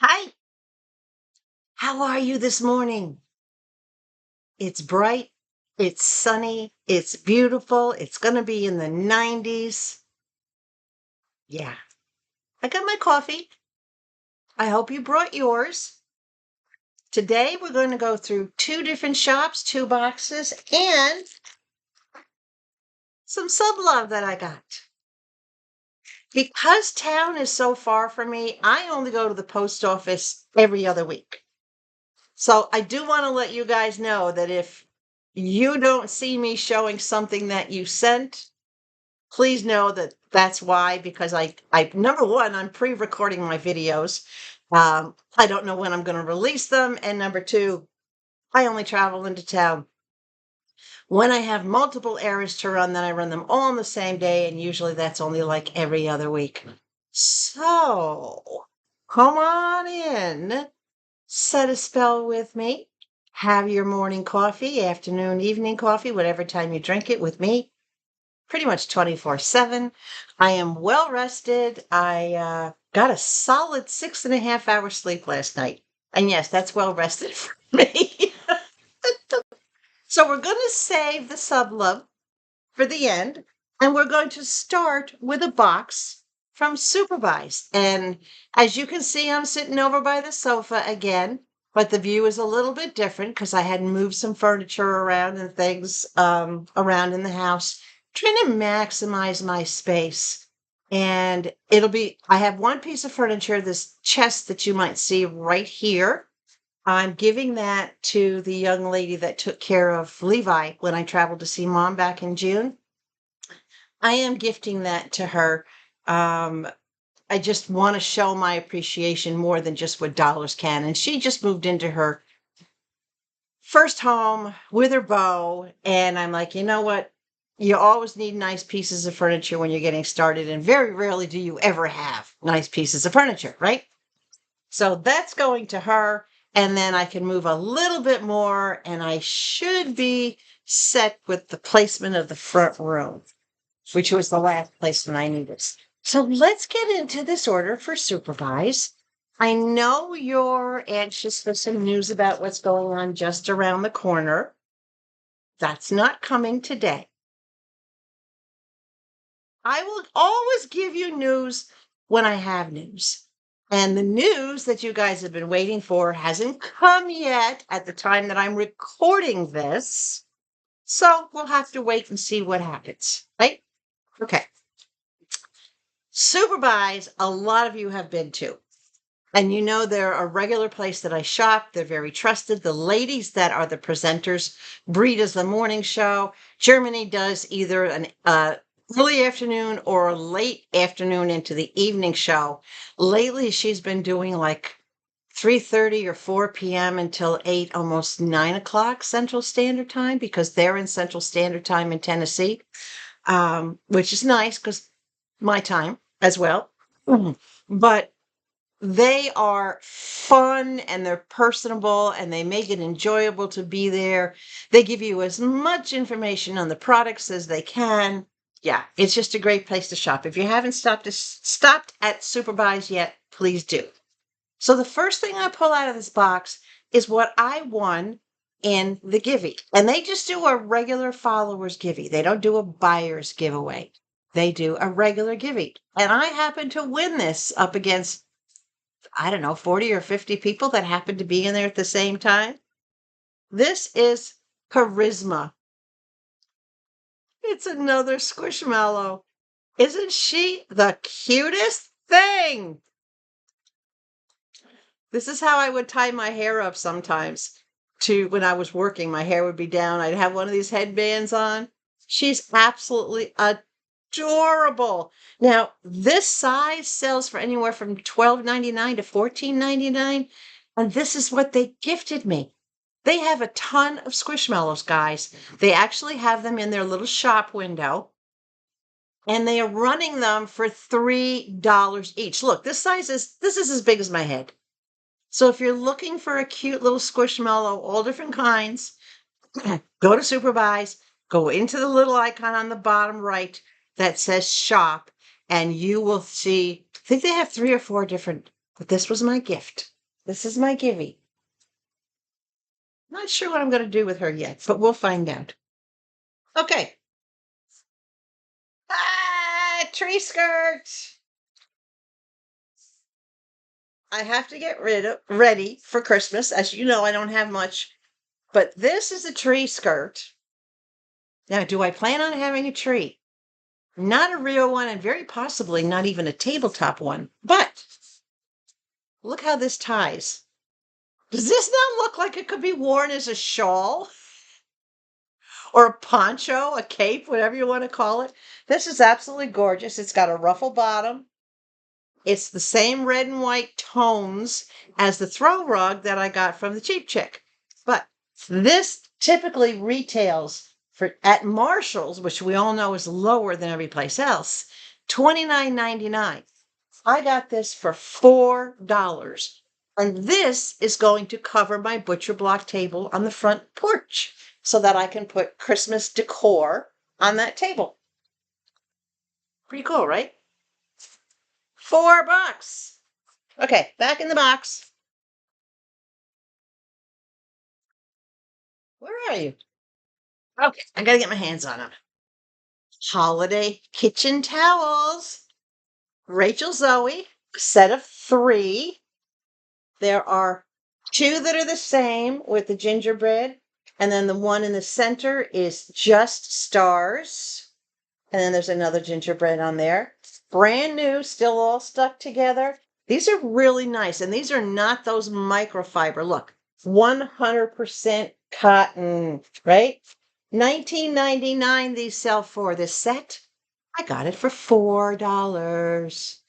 Hi, how are you this morning? It's bright, it's sunny, it's beautiful, it's going to be in the 90s. Yeah, I got my coffee. I hope you brought yours. Today we're going to go through two different shops, two boxes, and some sub love that I got. Because town is so far from me, I only go to the post office every other week. So I do want to let you guys know that if you don't see me showing something that you sent, please know that that's why, because I number one, I'm pre-recording my videos. I don't know when I'm going to release them. And number two, I only travel into town when I have multiple errands to run, then I run them all on the same day. And usually that's only like every other week. So come on in, set a spell with me. Have your morning coffee, afternoon, evening coffee, whatever time you drink it with me. Pretty much 24/7. I am well rested. I got a solid 6.5 hours sleep last night. And yes, that's well rested for me. So we're going to save the sub love for the end. And we're going to start with a box from SuperBuys. And as you can see, I'm sitting over by the sofa again. But the view is a little bit different because I had moved some furniture around and things around in the house, trying to maximize my space. And I have one piece of furniture, this chest that you might see right here. I'm giving that to the young lady that took care of Levi when I traveled to see Mom back in June. I am gifting that to her. I just want to show my appreciation more than just what dollars can. And she just moved into her first home with her beau. And I'm like, you know what? You always need nice pieces of furniture when you're getting started. And very rarely do you ever have nice pieces of furniture, right? So that's going to her. And then I can move a little bit more and I should be set with the placement of the front room, which was the last placement I needed. So let's get into this order for SuperBuys. I know you're anxious for some news about what's going on just around the corner. That's not coming today. I will always give you news when I have news. And the news that you guys have been waiting for hasn't come yet at the time that I'm recording this. So we'll have to wait and see what happens, right? Okay. SuperBuys, a lot of you have been to. And you know they're a regular place that I shop. They're very trusted. The ladies that are the presenters, Bree does the morning show. Germany does either an early afternoon or a late afternoon into the evening show. Lately, she's been doing like 3:30 or 4 p.m. until 8, almost 9 o'clock Central Standard Time, because they're in Central Standard Time in Tennessee, which is nice because my time as well. But they are fun and they're personable and they make it enjoyable to be there. They give you as much information on the products as they can. Yeah, it's just a great place to shop. If you haven't stopped at SuperBuys yet, please do. So the first thing I pull out of this box is what I won in the giveaway. And they just do a regular followers giveaway. They don't do a buyer's giveaway. They do a regular giveaway. And I happen to win this up against, I don't know, 40 or 50 people that happen to be in there at the same time. This is Charisma. It's another Squishmallow. Isn't she the cutest thing? This is how I would tie my hair up sometimes. When I was working, my hair would be down. I'd have one of these headbands on. She's absolutely adorable. Now, this size sells for anywhere from $12.99 to $14.99, and this is what they gifted me. They have a ton of Squishmallows, guys. They actually have them in their little shop window, and they are running them for $3 each. Look, this is as big as my head. So if you're looking for a cute little Squishmallow, all different kinds, go to SuperBuys, go into the little icon on the bottom right that says shop, and you will see, I think they have 3 or 4 different, but this was my gift. This is my Givy. Not sure what I'm going to do with her yet, but we'll find out. Okay. Ah, tree skirt. I have to get ready for Christmas. As you know, I don't have much, but this is a tree skirt. Now, do I plan on having a tree? Not a real one, and very possibly not even a tabletop one. But look how this ties. Does this not look like it could be worn as a shawl? Or a poncho, a cape, whatever you want to call it. This is absolutely gorgeous. It's got a ruffle bottom. It's the same red and white tones as the throw rug that I got from TheCheapChick. But this typically retails for at Marshall's, which we all know is lower than every place else, $29.99. I got this for $4. And this is going to cover my butcher block table on the front porch so that I can put Christmas decor on that table. Pretty cool, right? $4. Okay, back in the box. Where are you? Okay, I gotta get my hands on them. Holiday kitchen towels. Rachel Zoe, a set of 3. There are 2 that are the same with the gingerbread, and then the one in the center is just stars. And then there's another gingerbread on there. Brand new, still all stuck together. These are really nice, and these are not those microfiber. Look, 100% cotton, right? $19.99 these sell for. This set, I got it for $4.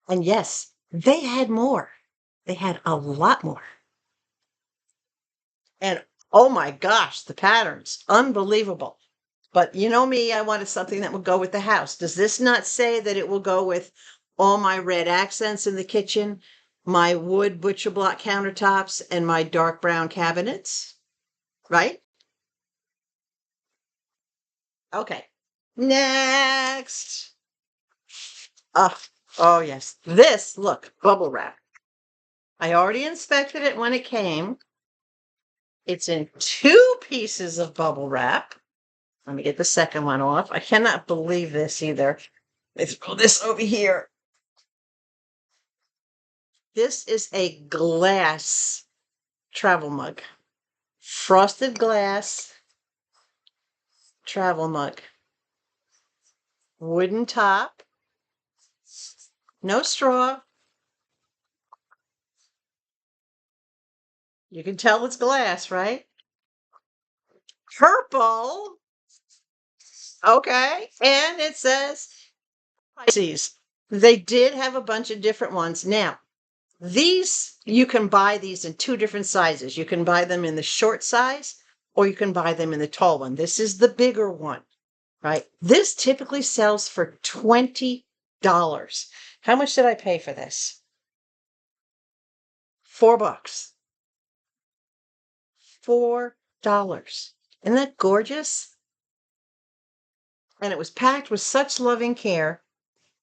And yes, they had more. They had a lot more. And oh my gosh, the patterns, unbelievable. But you know me, I wanted something that would go with the house. Does this not say that it will go with all my red accents in the kitchen, my wood butcher block countertops, and my dark brown cabinets? Right? Okay. Next. Oh yes. This, look, bubble wrap. I already inspected it when it came. It's in 2 pieces of bubble wrap. Let me get the second one off. I cannot believe this either. Let's throw this over here. This is a glass travel mug. Frosted glass travel mug. Wooden top. No straw. You can tell it's glass, right? Purple. Okay. And it says Pisces. They did have a bunch of different ones. Now, these, you can buy these in 2 different sizes. You can buy them in the short size or you can buy them in the tall one. This is the bigger one, right? This typically sells for $20. How much did I pay for this? $4. $4. Isn't that gorgeous? And it was packed with such loving care.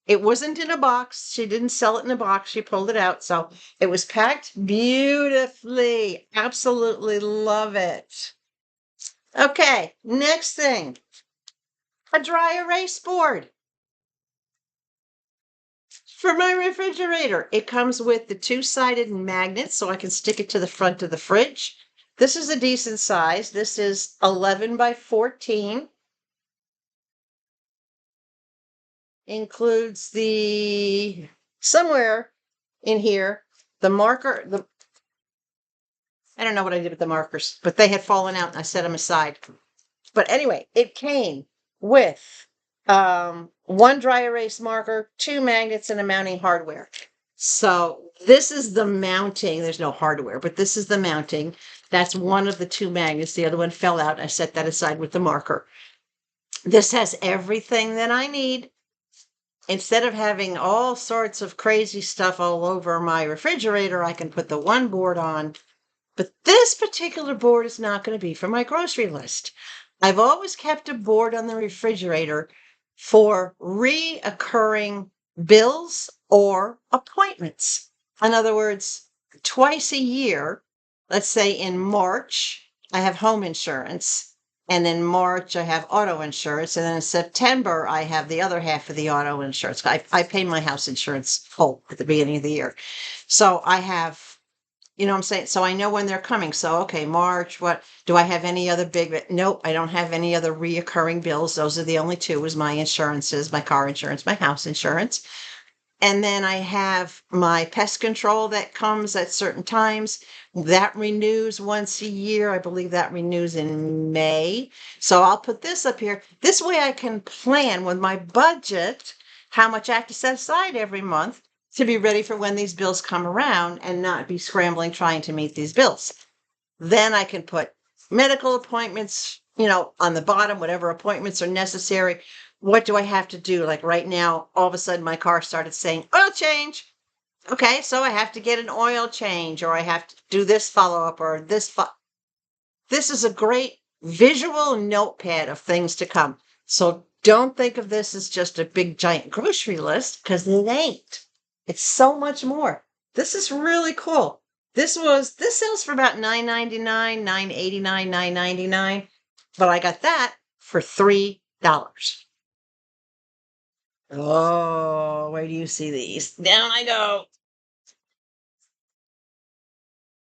It wasn't in a box. She didn't sell it in a box. She pulled it out. So it was packed beautifully. Absolutely love it. Okay, next thing. A dry erase board. For my refrigerator, it comes with the 2-sided magnets so I can stick it to the front of the fridge. This is a decent size. This is 11 by 14. Includes the, somewhere in here, the marker, I don't know what I did with the markers, but they had fallen out and I set them aside. But anyway, it came with 1 dry erase marker, 2 magnets, and a mounting hardware. So this is the mounting. There's no hardware, but this is the mounting. That's one of the 2 magnets. The other one fell out. I set that aside with the marker. This has everything that I need. Instead of having all sorts of crazy stuff all over my refrigerator, I can put the one board on. But this particular board is not going to be for my grocery list. I've always kept a board on the refrigerator for reoccurring bills or appointments. In other words, twice a year, let's say in March, I have home insurance. And in March, I have auto insurance. And then in September, I have the other half of the auto insurance. I pay my house insurance full at the beginning of the year. So I have, you know what I'm saying? So I know when they're coming. So, okay, March, what do I have any other big? Nope, I don't have any other reoccurring bills. Those are the only two, is my insurances, my car insurance, my house insurance. And then I have my pest control that comes at certain times. That renews once a year. I believe that renews in May. So I'll put this up here. This way I can plan with my budget how much I have to set aside every month to be ready for when these bills come around and not be scrambling trying to meet these bills. Then I can put medical appointments, on the bottom, whatever appointments are necessary. What do I have to do? Like right now, all of a sudden my car started saying oil change. Okay, so I have to get an oil change, or I have to do this follow-up, or this. This is a great visual notepad of things to come. So don't think of this as just a big giant grocery list, because it ain't. It's so much more. This is really cool. This sells for about $9.99, $9.89, $9.99, but I got that for $3. Oh, where do you see these? Down I go.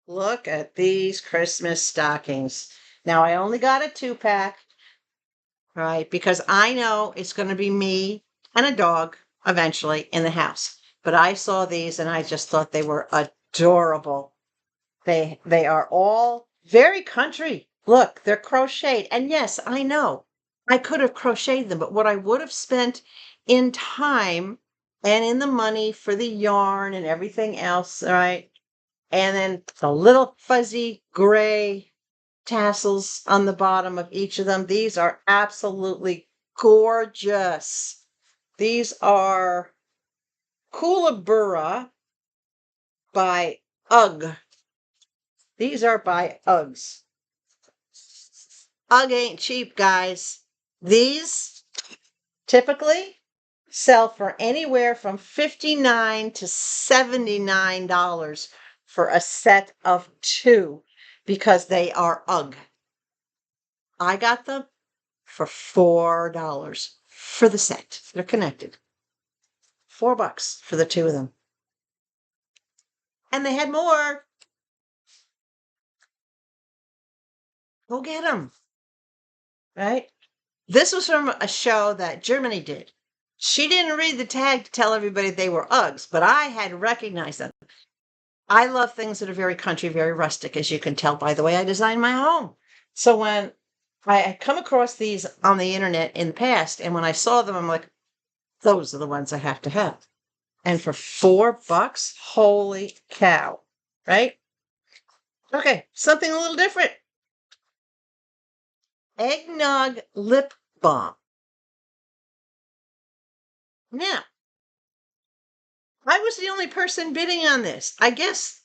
Look at these Christmas stockings. Now, I only got a 2-pack, right? Because I know it's going to be me and a dog eventually in the house. But I saw these and I just thought they were adorable. They are all very country. Look, they're crocheted. And yes, I know I could have crocheted them, but what I would have spent in time and in the money for the yarn and everything else, right? And then the little fuzzy gray tassels on the bottom of each of them. These are absolutely gorgeous. These are Kookaburra by UGG. These are by UGGs. UGG ain't cheap, guys. These typically sell for anywhere from $59 to $79 for a set of 2 because they are UGG. I got them for $4 for the set. They're connected. $4 for the 2 of them. And they had more. Go get them. Right? This was from a show that Germany did. She didn't read the tag to tell everybody they were Uggs, but I had recognized them. I love things that are very country, very rustic, as you can tell by the way I designed my home. So when I had come across these on the internet in the past, and when I saw them, I'm like, those are the ones I have to have. And for $4, holy cow, right? Okay, something a little different. Eggnog lip balm. Now, I was the only person bidding on this. I guess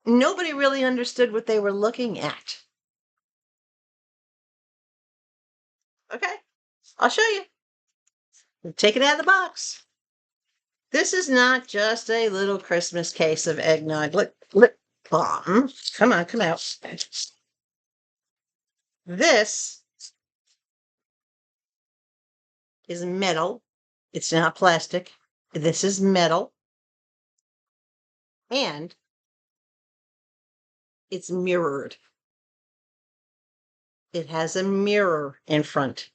nobody really understood what they were looking at. Okay, I'll show you. Take it out of the box. This is not just a little Christmas case of eggnog lip balm. Come on, come out. This is metal. It's not plastic. This is metal. And it's mirrored. It has a mirror in front.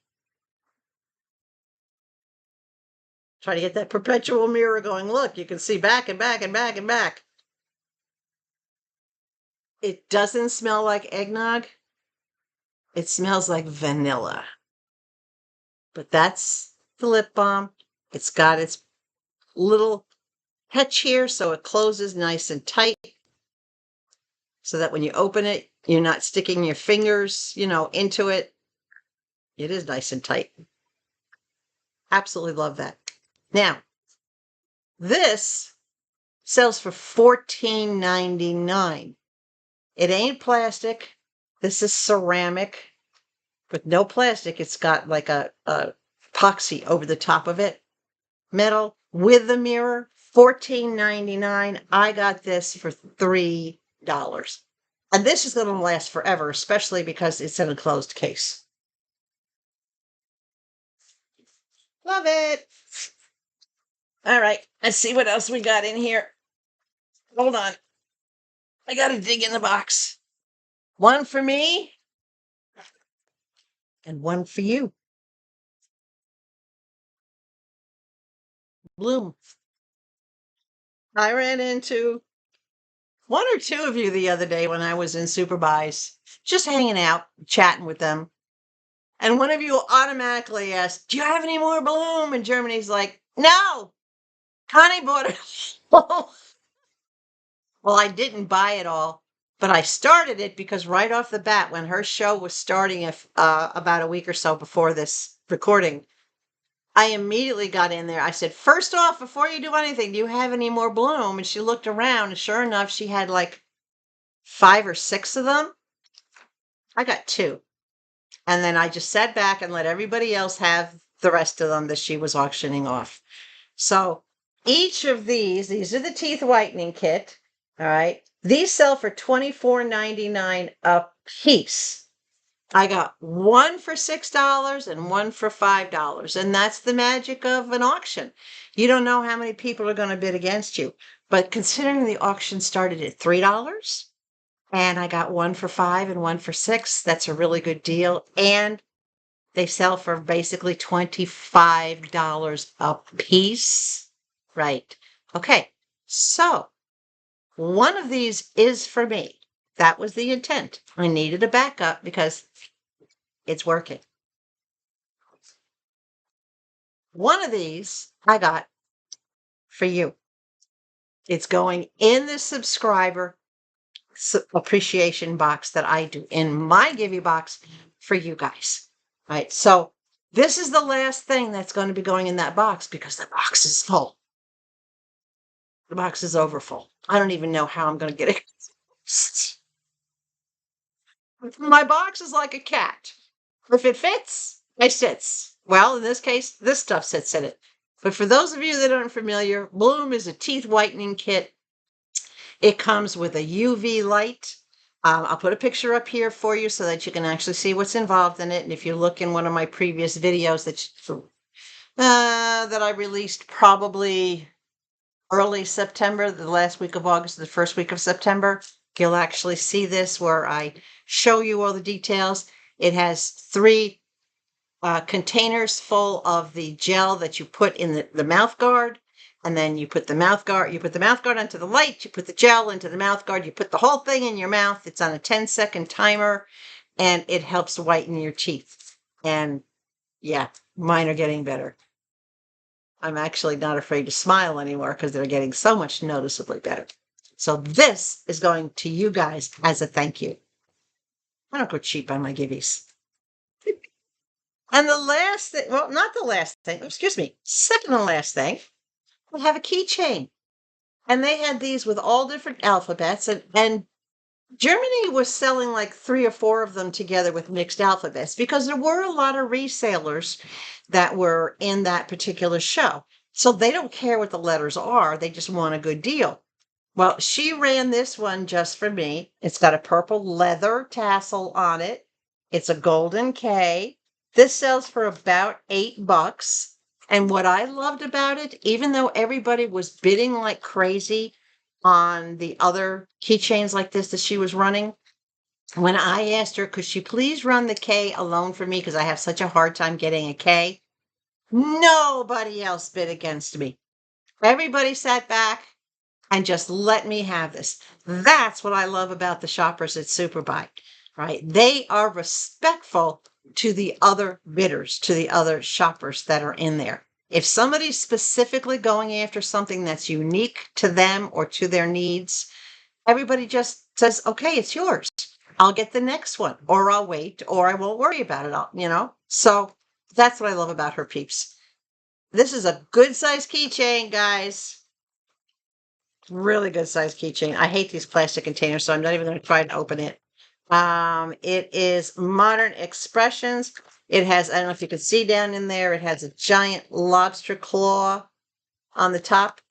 Try to get that perpetual mirror going. Look, you can see back and back and back and back. It doesn't smell like eggnog. It smells like vanilla. But that's the lip balm. It's got its little catch here, so it closes nice and tight. So that when you open it, you're not sticking your fingers, into it. It is nice and tight. Absolutely love that. Now, this sells for $14.99. It ain't plastic. This is ceramic, but no plastic. It's got like a epoxy over the top of it. Metal with a mirror. $14.99. I got this for $3. And this is going to last forever, especially because it's in a closed case. Love it. All right, let's see what else we got in here. Hold on. I got to dig in the box. One for me and one for you. Bloom. I ran into one or two of you the other day when I was in SuperBuys, just hanging out, chatting with them. And one of you automatically asked, "Do you have any more Bloom?" And Germany's like, "No, Connie bought it all." Well, I didn't buy it all, but I started it because right off the bat, when her show was starting about a week or so before this recording, I immediately got in there. I said, "First off, before you do anything, do you have any more Bloom?" And she looked around, and sure enough, she had like 5 or 6 of them. I got 2. And then I just sat back and let everybody else have the rest of them that she was auctioning off. So each of these are the teeth whitening kit. All right. These sell for $24.99 a piece. I got one for $6 and one for $5. And that's the magic of an auction. You don't know how many people are going to bid against you. But considering the auction started at $3 and I got one for $5 and one for $6, that's a really good deal. And they sell for basically $25 a piece. Right. Okay. So one of these is for me. That was the intent. I needed a backup because it's working. One of these I got for you. It's going in the subscriber appreciation box that I do in my Give You box for you guys. Right. So this is the last thing that's going to be going in that box because the box is full. The box is over full. I don't even know how I'm going to get it. My box is like a cat. If it fits, it sits. Well, in this case, this stuff sits in it. But for those of you that aren't familiar, Bloom is a teeth whitening kit. It comes with a UV light. I'll put a picture up here for you so that you can actually see what's involved in it. And if you look in one of my previous videos that I released probably early September, the last week of August, the first week of September, you'll actually see this where I show you all the details. It has 3 containers full of the gel that you put in the mouth guard. And then you put the mouth guard onto the light, you put the gel into the mouth guard, you put the whole thing in your mouth. It's on a 10-second timer and it helps whiten your teeth. And yeah, mine are getting better. I'm actually not afraid to smile anymore because they're getting so much noticeably better. So this is going to you guys as a thank you. I don't go cheap on my giveies. And the last thing, well, not the last thing, excuse me, second to last thing, we have a keychain. And they had these with all different alphabets. And Germany was selling like 3 or 4 of them together with mixed alphabets because there were a lot of resellers that were in that particular show. So they don't care what the letters are. They just want a good deal. Well, she ran this one just for me. It's got a purple leather tassel on it. It's a golden K. This sells for about $8. And what I loved about it, even though everybody was bidding like crazy on the other keychains like this that she was running, when I asked her, could she please run the K alone for me because I have such a hard time getting a K, nobody else bid against me. Everybody sat back and just let me have this. That's what I love about the shoppers at SuperBuy, right? They are respectful to the other bidders, to the other shoppers that are in there. If somebody's specifically going after something that's unique to them or to their needs, everybody just says, okay, it's yours. I'll get the next one, or I'll wait, or I won't worry about it, So that's what I love about her peeps. This is a good size keychain, guys. Really good size keychain. I hate these plastic containers, so I'm not even going to try to open it. It is Modern Expressions. It has, I don't know if you can see down in there, it has a giant lobster claw on the top.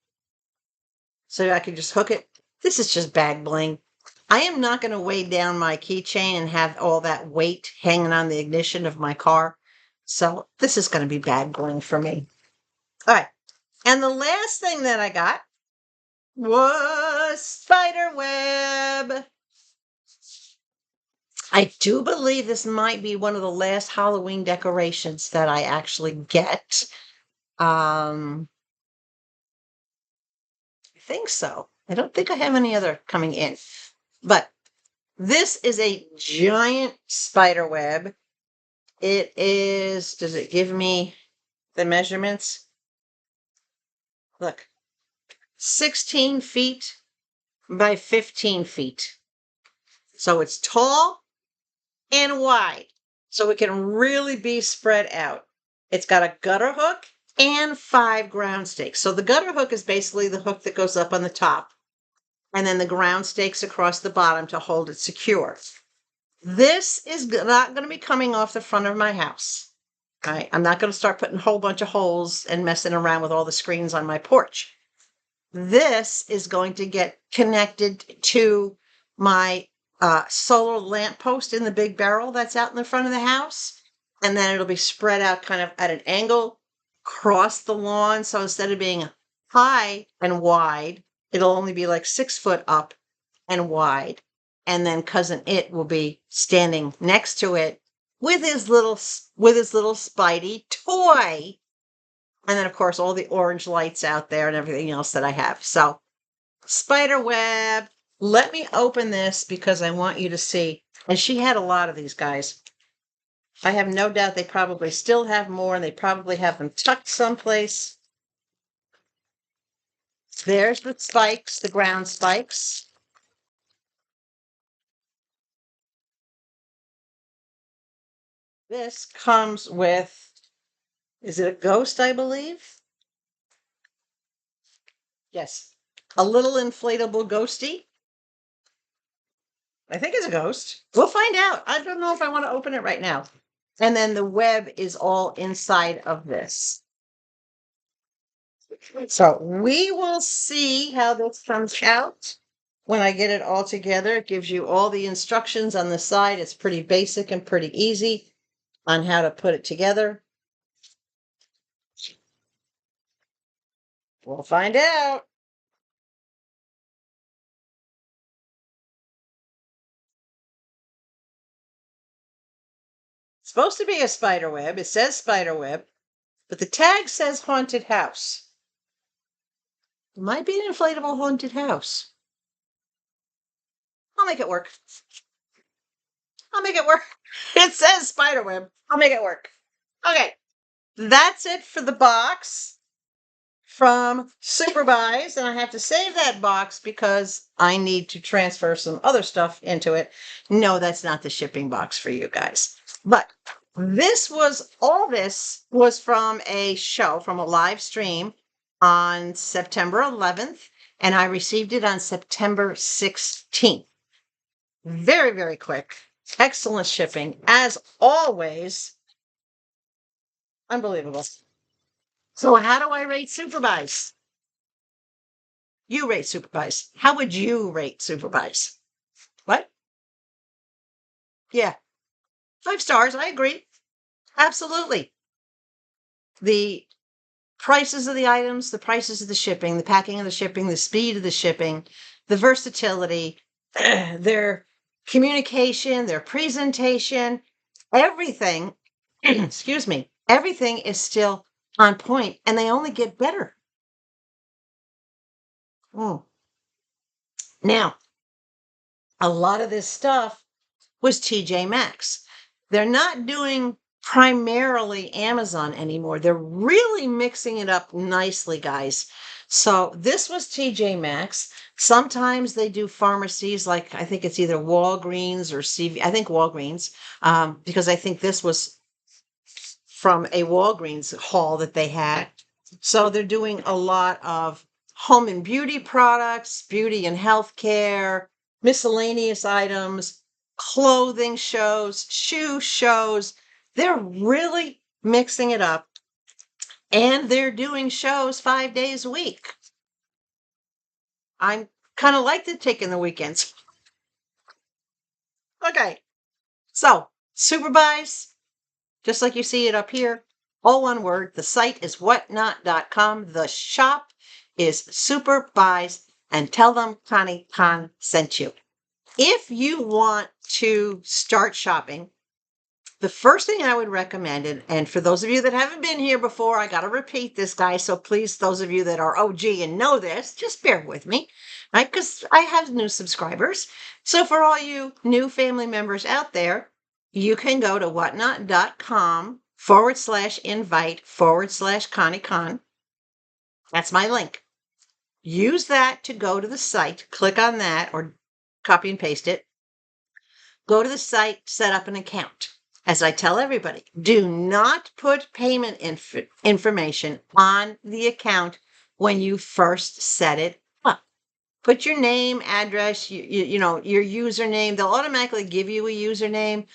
so I can just hook it. This is just bag bling. I am not going to weigh down my keychain and have all that weight hanging on the ignition of my car. So this is going to be bag bling for me. All right. And the last thing that I got was spider web. I do believe this might be one of the last Halloween decorations that I actually get. I think so. I don't think I have any other coming in. But this is a giant spider web. It is, does it give me the measurements? Look, 16 feet by 15 feet. So it's tall and wide. So it can really be spread out. It's got a gutter hook and 5 ground stakes. So the gutter hook is basically the hook that goes up on the top, and then the ground stakes across the bottom to hold it secure. This is not going to be coming off the front of my house. All right, I'm not going to start putting a whole bunch of holes and messing around with all the screens on my porch. This is going to get connected to my solar lamp post in the big barrel that's out in the front of the house. And then it'll be spread out kind of at an angle across the lawn. So instead of being high and wide, it'll only be like 6 foot up and wide. And then Cousin It will be standing next to it with his little Spidey toy. And then, of course, all the orange lights out there and everything else that I have. So, spider web. Let me open this because I want you to see. And she had a lot of these guys. I have no doubt they probably still have more, and they probably have them tucked someplace. There's the spikes, the ground spikes. This comes with, is it a ghost, I believe? Yes. A little inflatable ghosty. I think it's a ghost. We'll find out. I don't know if I want to open it right now. And then the web is all inside of this. So we will see how this comes out when I get it all together. It gives you all the instructions on the side. It's pretty basic and pretty easy on how to put it together. We'll find out. It's supposed to be a spider web. It says spider web, but the tag says haunted house. It might be an inflatable haunted house. I'll make it work. I'll make it work. It says spider web. I'll make it work. Okay. That's it for the box from SuperBuys. And I have to save that box because I need to transfer some other stuff into it. No, that's not the shipping box for you guys. But this was from a show, from a live stream on September 11th. And I received it on September 16th. Very, very quick. Excellent shipping, as always. Unbelievable. So how do I rate SuperBuys? You rate SuperBuys. How would you rate SuperBuys? What? Yeah. 5 stars. I agree. Absolutely. The prices of the items, the prices of the shipping, the packing of the shipping, the speed of the shipping, the versatility, their communication, their presentation, everything, excuse me, everything is still on point, and they only get better. Now, a lot of this stuff was TJ Maxx. They're not doing primarily Amazon anymore. They're really mixing it up nicely, guys. So this was TJ Maxx. Sometimes they do pharmacies, like I think it's either Walgreens or CV. I think Walgreens, because I think this was from a Walgreens haul that they had. So they're doing a lot of home and beauty products, beauty and healthcare, miscellaneous items, clothing shows, shoe shows. They're really mixing it up, and they're doing shows 5 days a week. I'm kind of like to take in the weekends. Okay. So, SuperBuys, just like you see it up here, all one word. The site is whatnot.com. The shop is SuperBuys, and tell them Connie Con sent you. If you want to start shopping, the first thing I would recommend, and for those of you that haven't been here before, I got to repeat this, guys. So please, those of you that are OG and know this, just bear with me, right? Because I have new subscribers. So for all you new family members out there, you can go to whatnot.com/invite/ConnieCon. That's my link. Use that to go to the site, click on that or copy and paste it. Go to the site, set up an account. As I tell everybody, do not put payment information on the account when you first set it up. Put your name, address, you know, your username. They'll automatically give you a username,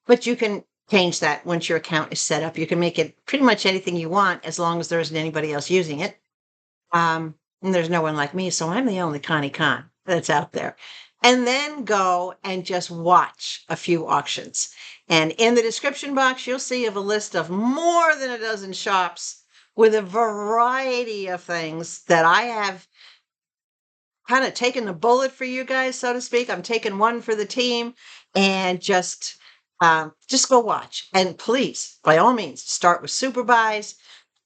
but you can change that once your account is set up. You can make it pretty much anything you want as long as there isn't anybody else using it. And there's no one like me, so I'm the only Connie Con that's out there. And then go and just watch a few auctions. And in the description box, you'll see of a list of more than a dozen shops with a variety of things that I have kind of taken the bullet for you guys, so to speak. I'm taking one for the team, and just go watch. And please, by all means, start with SuperBuys.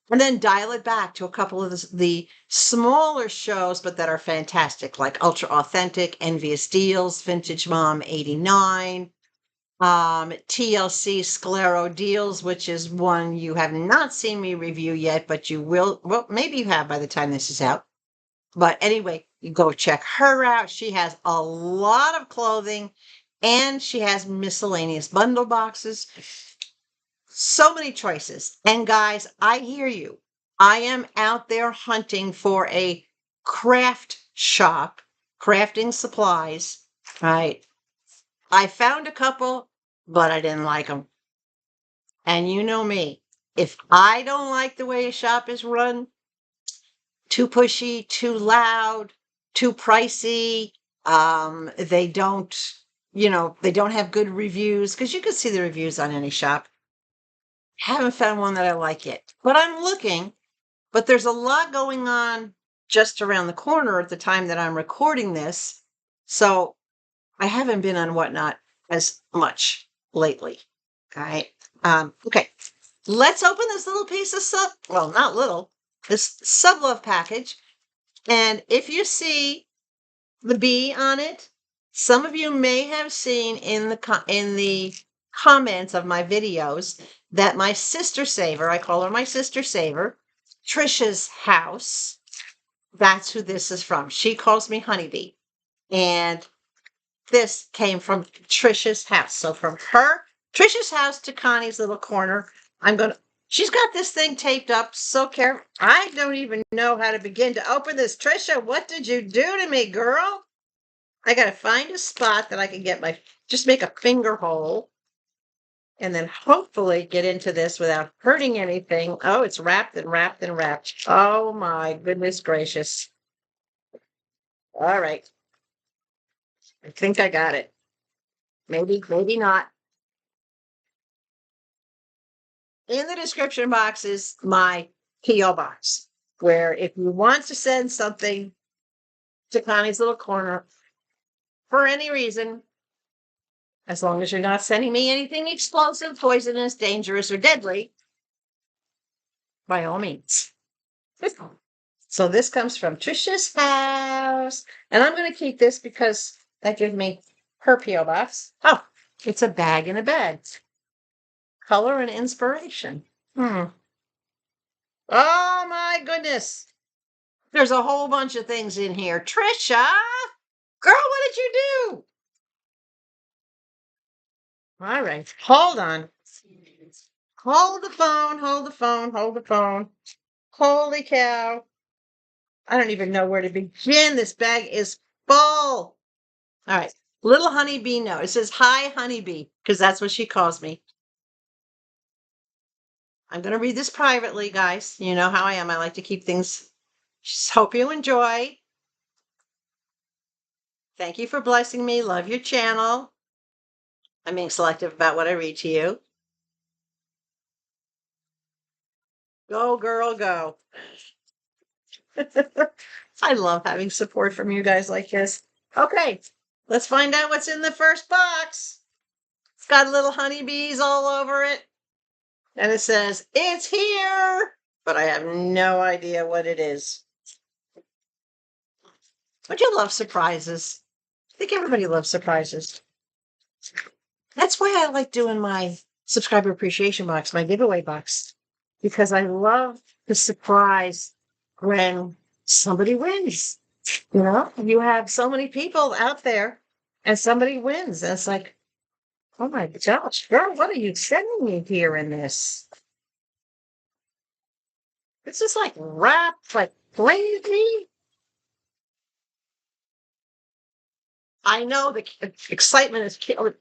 And then dial it back to a couple of the smaller shows, but that are fantastic, like UltraAuthentic, NVUSDeals, Vintage Mom 89, TLC Sclero Deals, which is one you have not seen me review yet, but you will. Well, maybe you have by the time this is out. But anyway, you go check her out. She has a lot of clothing, and she has miscellaneous bundle boxes. So many choices. And guys, I hear you. I am out there hunting for a craft shop, crafting supplies, right? I found a couple, but I didn't like them. And you know me, if I don't like the way a shop is run, too pushy, too loud, too pricey, they don't, they don't have good reviews, because you can see the reviews on any shop. Haven't found one that I like yet, but I'm looking. But there's a lot going on just around the corner at the time that I'm recording this. So I haven't been on Whatnot as much lately. All right. Okay. Let's open this little piece of not little, this sub-love package. And if you see the bee on it, some of you may have seen in the comments of my videos that my sister saver, I call her my sister saver, Trisha's house, that's who this is from. She calls me Honeybee. And this came from Trisha's house. So from Trisha's house to Connie's little corner, she's got this thing taped up so careful. I don't even know how to begin to open this. Trisha, what did you do to me, girl? I got to find a spot that I can just make a finger hole, and then hopefully get into this without hurting anything. Oh, it's wrapped and wrapped and wrapped. Oh my goodness gracious. All right. I think I got it. Maybe not. In the description box is my P.O. box, where if you want to send something to Connie's little corner for any reason, as long as you're not sending me anything explosive, poisonous, dangerous, or deadly, by all means. So this comes from Trisha's house. And I'm going to keep this because that gives me her P.O. box. Oh, it's a bag in a bag. Color and inspiration. Oh my goodness. There's a whole bunch of things in here. Trisha, girl, what did you do? All right, hold on. Hold the phone, hold the phone, hold the phone. Holy cow. I don't even know where to begin. This bag is full. All right, little honeybee note. It says, hi, honeybee, because that's what she calls me. I'm going to read this privately, guys. You know how I am. I like to keep things. Just hope you enjoy. Thank you for blessing me. Love your channel. I'm being selective about what I read to you. Go, girl, go. I love having support from you guys like this. Okay, let's find out what's in the first box. It's got little honeybees all over it. And it says, it's here, but I have no idea what it is. Don't you love surprises? I think everybody loves surprises. That's why I like doing my subscriber appreciation box, my giveaway box, because I love the surprise when somebody wins. You know, you have so many people out there and somebody wins. And it's like, oh my gosh, girl, what are you sending me here in this? It's just like wrapped like crazy. I know the excitement is killing.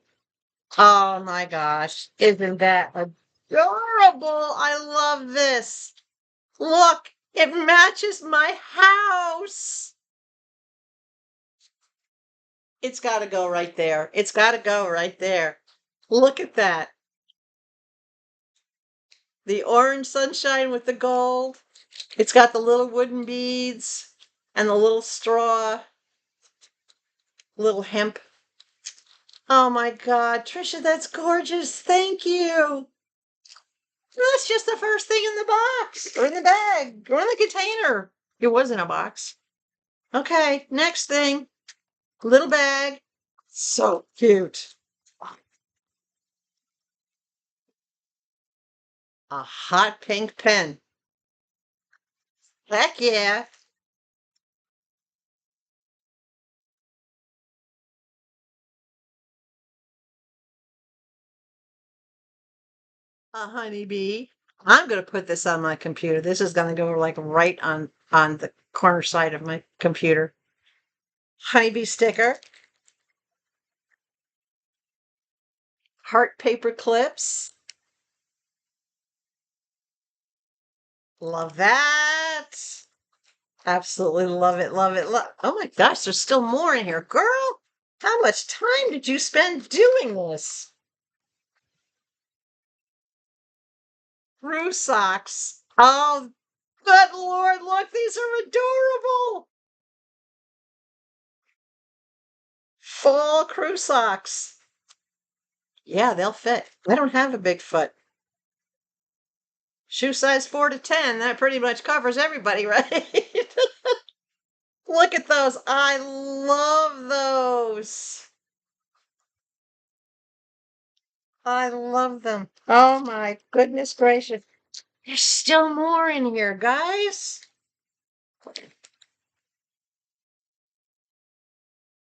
Oh my gosh, isn't that adorable? I love this. Look, it matches my house. It's got to go right there. It's got to go right there. Look at that. The orange sunshine with the gold. It's got the little wooden beads and the little straw, little hemp. Oh my God, Trisha, that's gorgeous. Thank you. That's just the first thing in the box or in the bag or in the container. It was in a box. Okay, next thing. Little bag. So cute. A hot pink pen. Heck yeah. A honeybee. I'm going to put this on my computer. This is going to go like right on the corner side of my computer. Honeybee sticker. Heart paper clips. Love that. Absolutely love it, love it, love. Oh my gosh, there's still more in here. Girl, how much time did you spend doing this? Through socks. Oh, good Lord, look, these are adorable. Full crew socks. Yeah, they'll fit. I don't have a big foot. Shoe size 4 to 10. That pretty much covers everybody, right? Look at those. I love those. I love them. Oh my goodness gracious. There's still more in here, guys.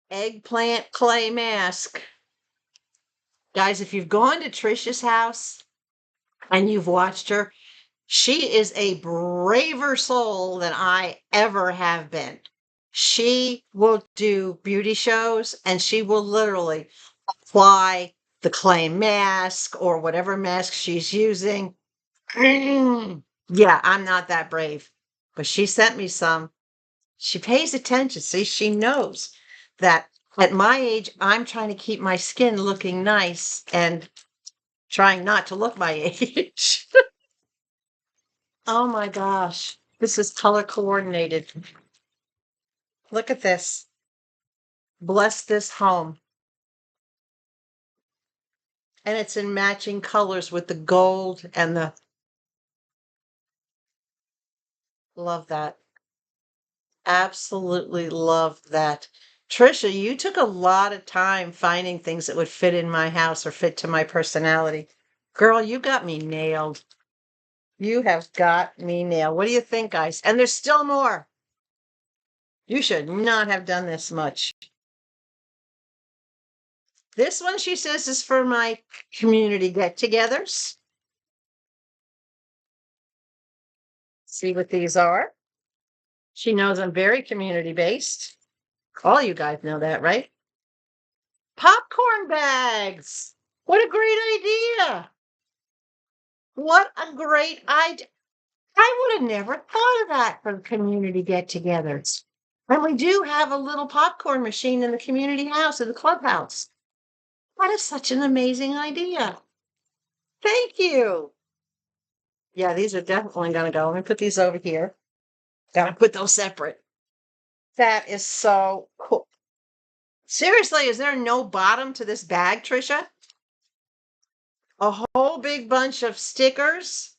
Eggplant clay mask. Guys, if you've gone to Trisha's house and you've watched her, she is a braver soul than I ever have been. She will do beauty shows and she will literally apply the clay mask or whatever mask she's using. Yeah, I'm not that brave, but she sent me some. She pays attention. See, she knows that at my age, I'm trying to keep my skin looking nice and trying not to look my age. Oh my gosh. This is color coordinated. Look at this. Bless this home. And it's in matching colors with the gold and the. Love that. Absolutely love that. Trisha, you took a lot of time finding things that would fit in my house or fit to my personality. Girl, you got me nailed. You have got me nailed. What do you think, guys? And there's still more. You should not have done this much. This one, she says, is for my community get-togethers. See what these are. She knows I'm very community-based. All you guys know that, right? Popcorn bags. What a great idea. What a great idea. I would have never thought of that for community get-togethers. And we do have a little popcorn machine in the community house, in the clubhouse. That is such an amazing idea. Thank you. Yeah, these are definitely going to go. Let me put these over here. Gotta put those separate. That is so cool. Seriously, is there no bottom to this bag, Trisha? A whole big bunch of stickers.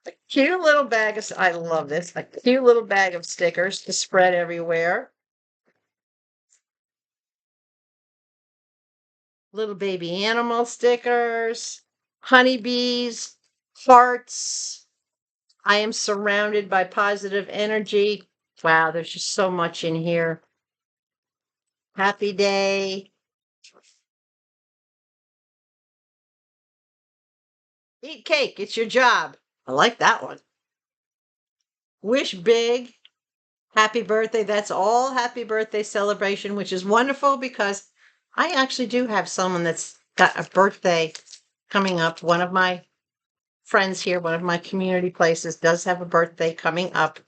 A cute little bag of, I love this, a cute little bag of stickers to spread everywhere. Little baby animal stickers, honeybees, hearts. I am surrounded by positive energy. Wow, there's just so much in here. Happy day. Eat cake, it's your job. I like that one. Wish big. Happy birthday. That's all happy birthday celebration, which is wonderful because I actually do have someone that's got a birthday coming up. One of my friends here, one of my community places, does have a birthday coming up.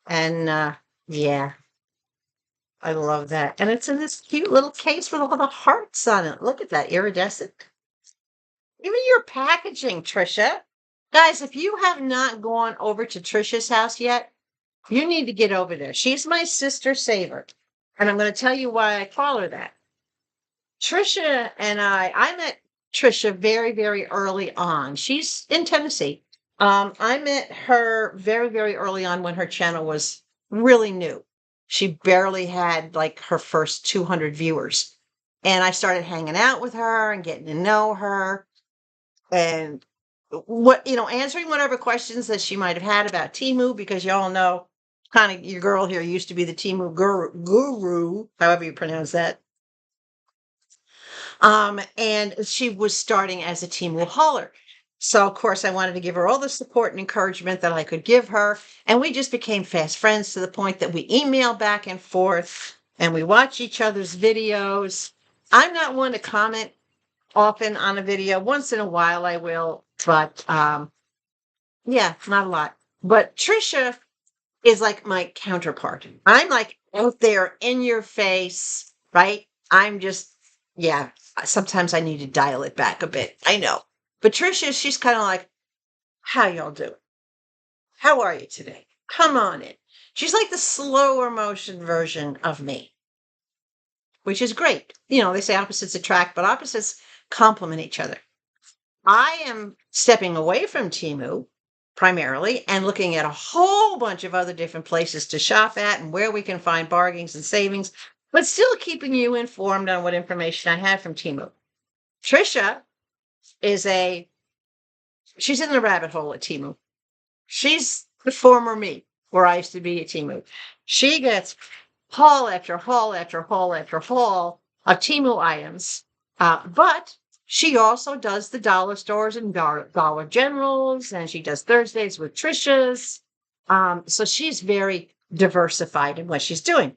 And yeah, I love that. And it's in this cute little case with all the hearts on it. Look at that, iridescent. Even your packaging, Trisha. Guys, if you have not gone over to Trisha's house yet, you need to get over there. She's my sister saver. And I'm going to tell you why I call her that. Trisha and I met Trisha very, very early on. She's in Tennessee. I met her very, very early on when her channel was really new. She barely had like her first 200 viewers. And I started hanging out with her and getting to know her and answering whatever questions that she might have had about Temu, because y'all know kind of your girl here used to be the Temu guru, however you pronounce that. And she was starting as a Temu hauler. So, of course, I wanted to give her all the support and encouragement that I could give her. And we just became fast friends to the point that we email back and forth and we watch each other's videos. I'm not one to comment often on a video. Once in a while I will, but yeah, not a lot. But Trisha is like my counterpart. I'm like out there in your face, right? I'm just, yeah, sometimes I need to dial it back a bit. I know. But Trisha, she's kind of like, how y'all doing? How are you today? Come on in. She's like the slower motion version of me, which is great. They say opposites attract, but opposites complement each other. I am stepping away from Temu primarily and looking at a whole bunch of other different places to shop at and where we can find bargains and savings, but still keeping you informed on what information I have from Temu. Trisha she's in the rabbit hole at Temu. She's the former me, where I used to be at Temu. She gets haul after haul after haul after haul of Temu items, but she also does the dollar stores and Dollar Generals, and she does Thursdays with Trisha's. So she's very diversified in what she's doing.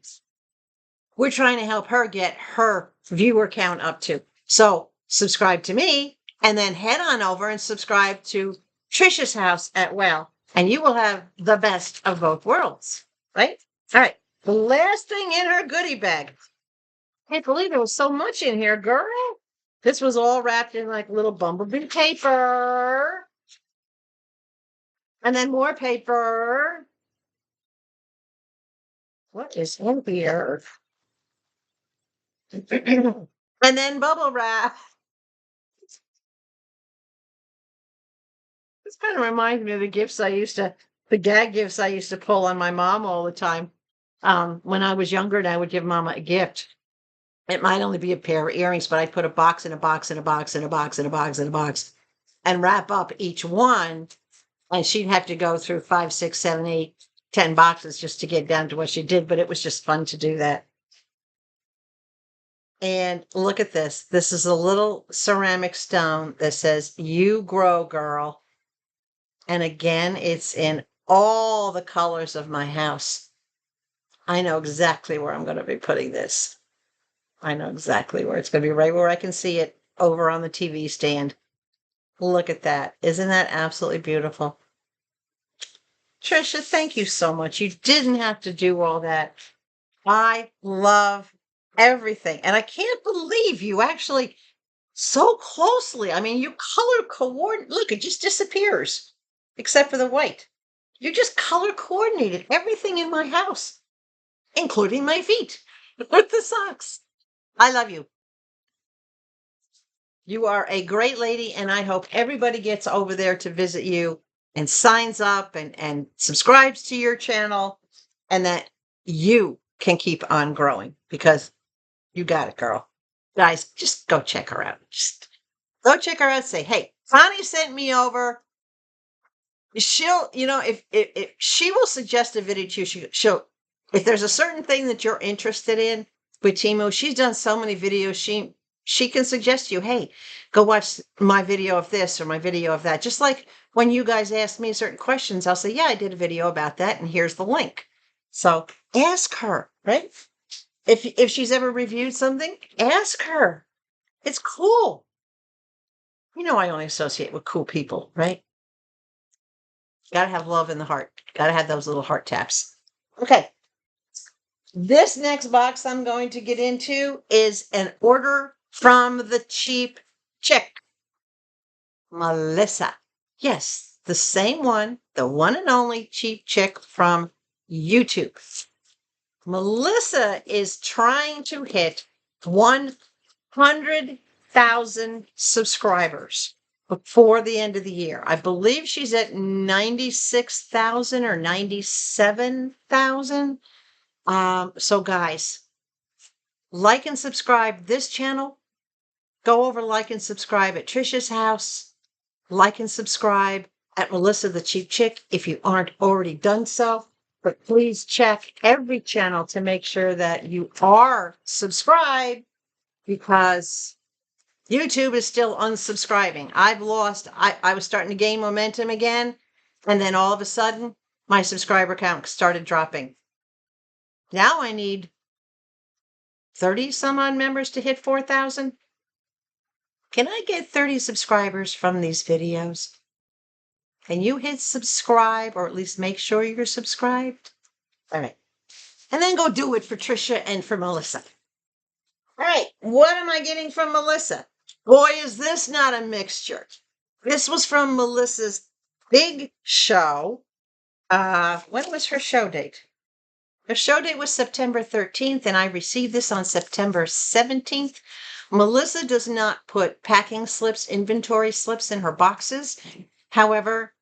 We're trying to help her get her viewer count up too. So subscribe to me and then head on over and subscribe to Trisha's house at Well, and you will have the best of both worlds, right? All right. The last thing in her goodie bag. Can't believe there was so much in here, girl. This was all wrapped in like little bumblebee paper. And then more paper. What is in here? And then bubble wrap. This kind of reminds me of the gag gifts I used to pull on my mom all the time. When I was younger and I would give Mama a gift. It might only be a pair of earrings, but I'd put a box in a box in a box in a box in a box in a box and wrap up each one. And she'd have to go through 5, 6, 7, 8, 10 boxes just to get down to what she did. But it was just fun to do that. And look at this. This is a little ceramic stone that says, "You grow, girl." And again, it's in all the colors of my house. I know exactly where I'm going to be putting this. I know exactly where it's going to be, right where I can see it over on the TV stand. Look at that. Isn't that absolutely beautiful? Trisha, thank you so much. You didn't have to do all that. I love everything. And I can't believe you actually so closely. I mean, you color coordinate. Look, it just disappears, except for the white. You just color coordinated everything in my house, including my feet with the socks. I love you. You are a great lady, and I hope everybody gets over there to visit you and signs up and subscribes to your channel, and that you can keep on growing because you got it, girl. Guys, just go check her out. Just go check her out. Say, hey, Connie sent me over. She'll, if she will suggest a video to you, she'll, if there's a certain thing that you're interested in with Temu, she's done so many videos. She can suggest to you, hey, go watch my video of this or my video of that. Just like when you guys ask me certain questions, I'll say, yeah, I did a video about that, and here's the link. So ask her, right? If she's ever reviewed something, ask her. It's cool. I only associate with cool people, right? Got to have love in the heart. Got to have those little heart taps. Okay. This next box I'm going to get into is an order from the cheap chick, Melissa. Yes, the same one, the one and only cheap chick from YouTube. Melissa is trying to hit 100,000 subscribers before the end of the year. I believe she's at 96,000 or 97,000. So guys, like and subscribe this channel. Go over, like and subscribe at Trisha's house. Like and subscribe at Melissa the Cheap Chick if you aren't already done so. But please check every channel to make sure that you are subscribed, because YouTube is still unsubscribing. I was starting to gain momentum again, and then all of a sudden, my subscriber count started dropping. Now I need 30 some odd members to hit 4,000. Can I get 30 subscribers from these videos? Can you hit subscribe, or at least make sure you're subscribed? All right. And then go do it for Trisha and for Melissa. All right. What am I getting from Melissa? Boy, is this not a mixture. This was from Melissa's big show. When was her show date? Her show date was September 13th, and I received this on September 17th. Melissa does not put packing slips, inventory slips in her boxes. However,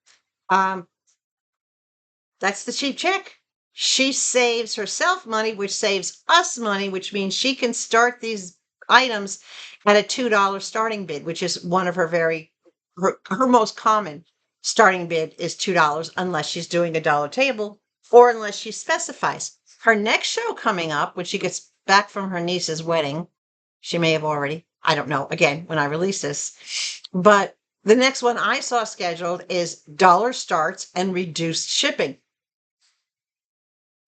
that's the cheap chick. She saves herself money, which saves us money, which means she can start these items at a $2 starting bid, which is one of her most common starting bid is $2, unless she's doing a dollar table or unless she specifies. Her next show coming up, when she gets back from her niece's wedding, she may have already, I don't know, again, when I release this, but the next one I saw scheduled is dollar starts and reduced shipping.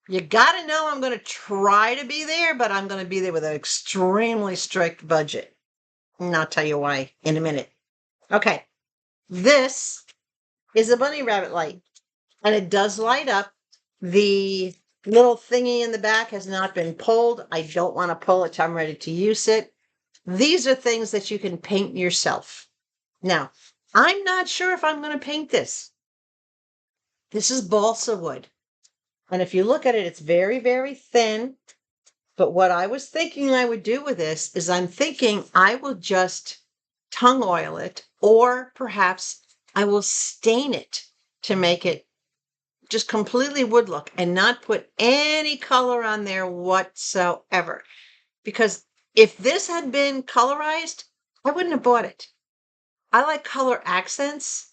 You got to know I'm going to try to be there, but I'm going to be there with an extremely strict budget. And I'll tell you why in a minute. Okay. This is a bunny rabbit light, and it does light up. The little thingy in the back has not been pulled. I don't want to pull it till I'm ready to use it. These are things that you can paint yourself. Now, I'm not sure if I'm going to paint this. This is balsa wood. And if you look at it, it's very, very thin. But what I was thinking I would do with this is I'm thinking I will just tongue oil it, or perhaps I will stain it to make it just completely wood look and not put any color on there whatsoever. Because if this had been colorized, I wouldn't have bought it. I like color accents,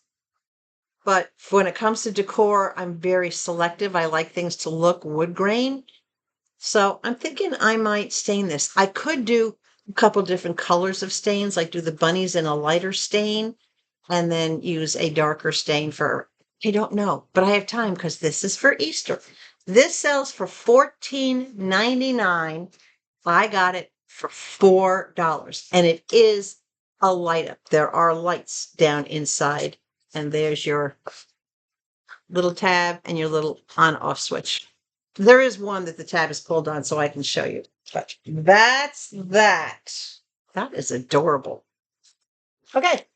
but when it comes to decor, I'm very selective. I like things to look wood grain. So I'm thinking I might stain this. I could do a couple different colors of stains, like do the bunnies in a lighter stain and then use a darker stain for, I don't know, but I have time because this is for Easter. This sells for $14.99. I got it for $4, and it is a light up. There are lights down inside, and there's your little tab and your little on-off switch. There is one that the tab is pulled on, so I can show you. But that's that. That is adorable. Okay.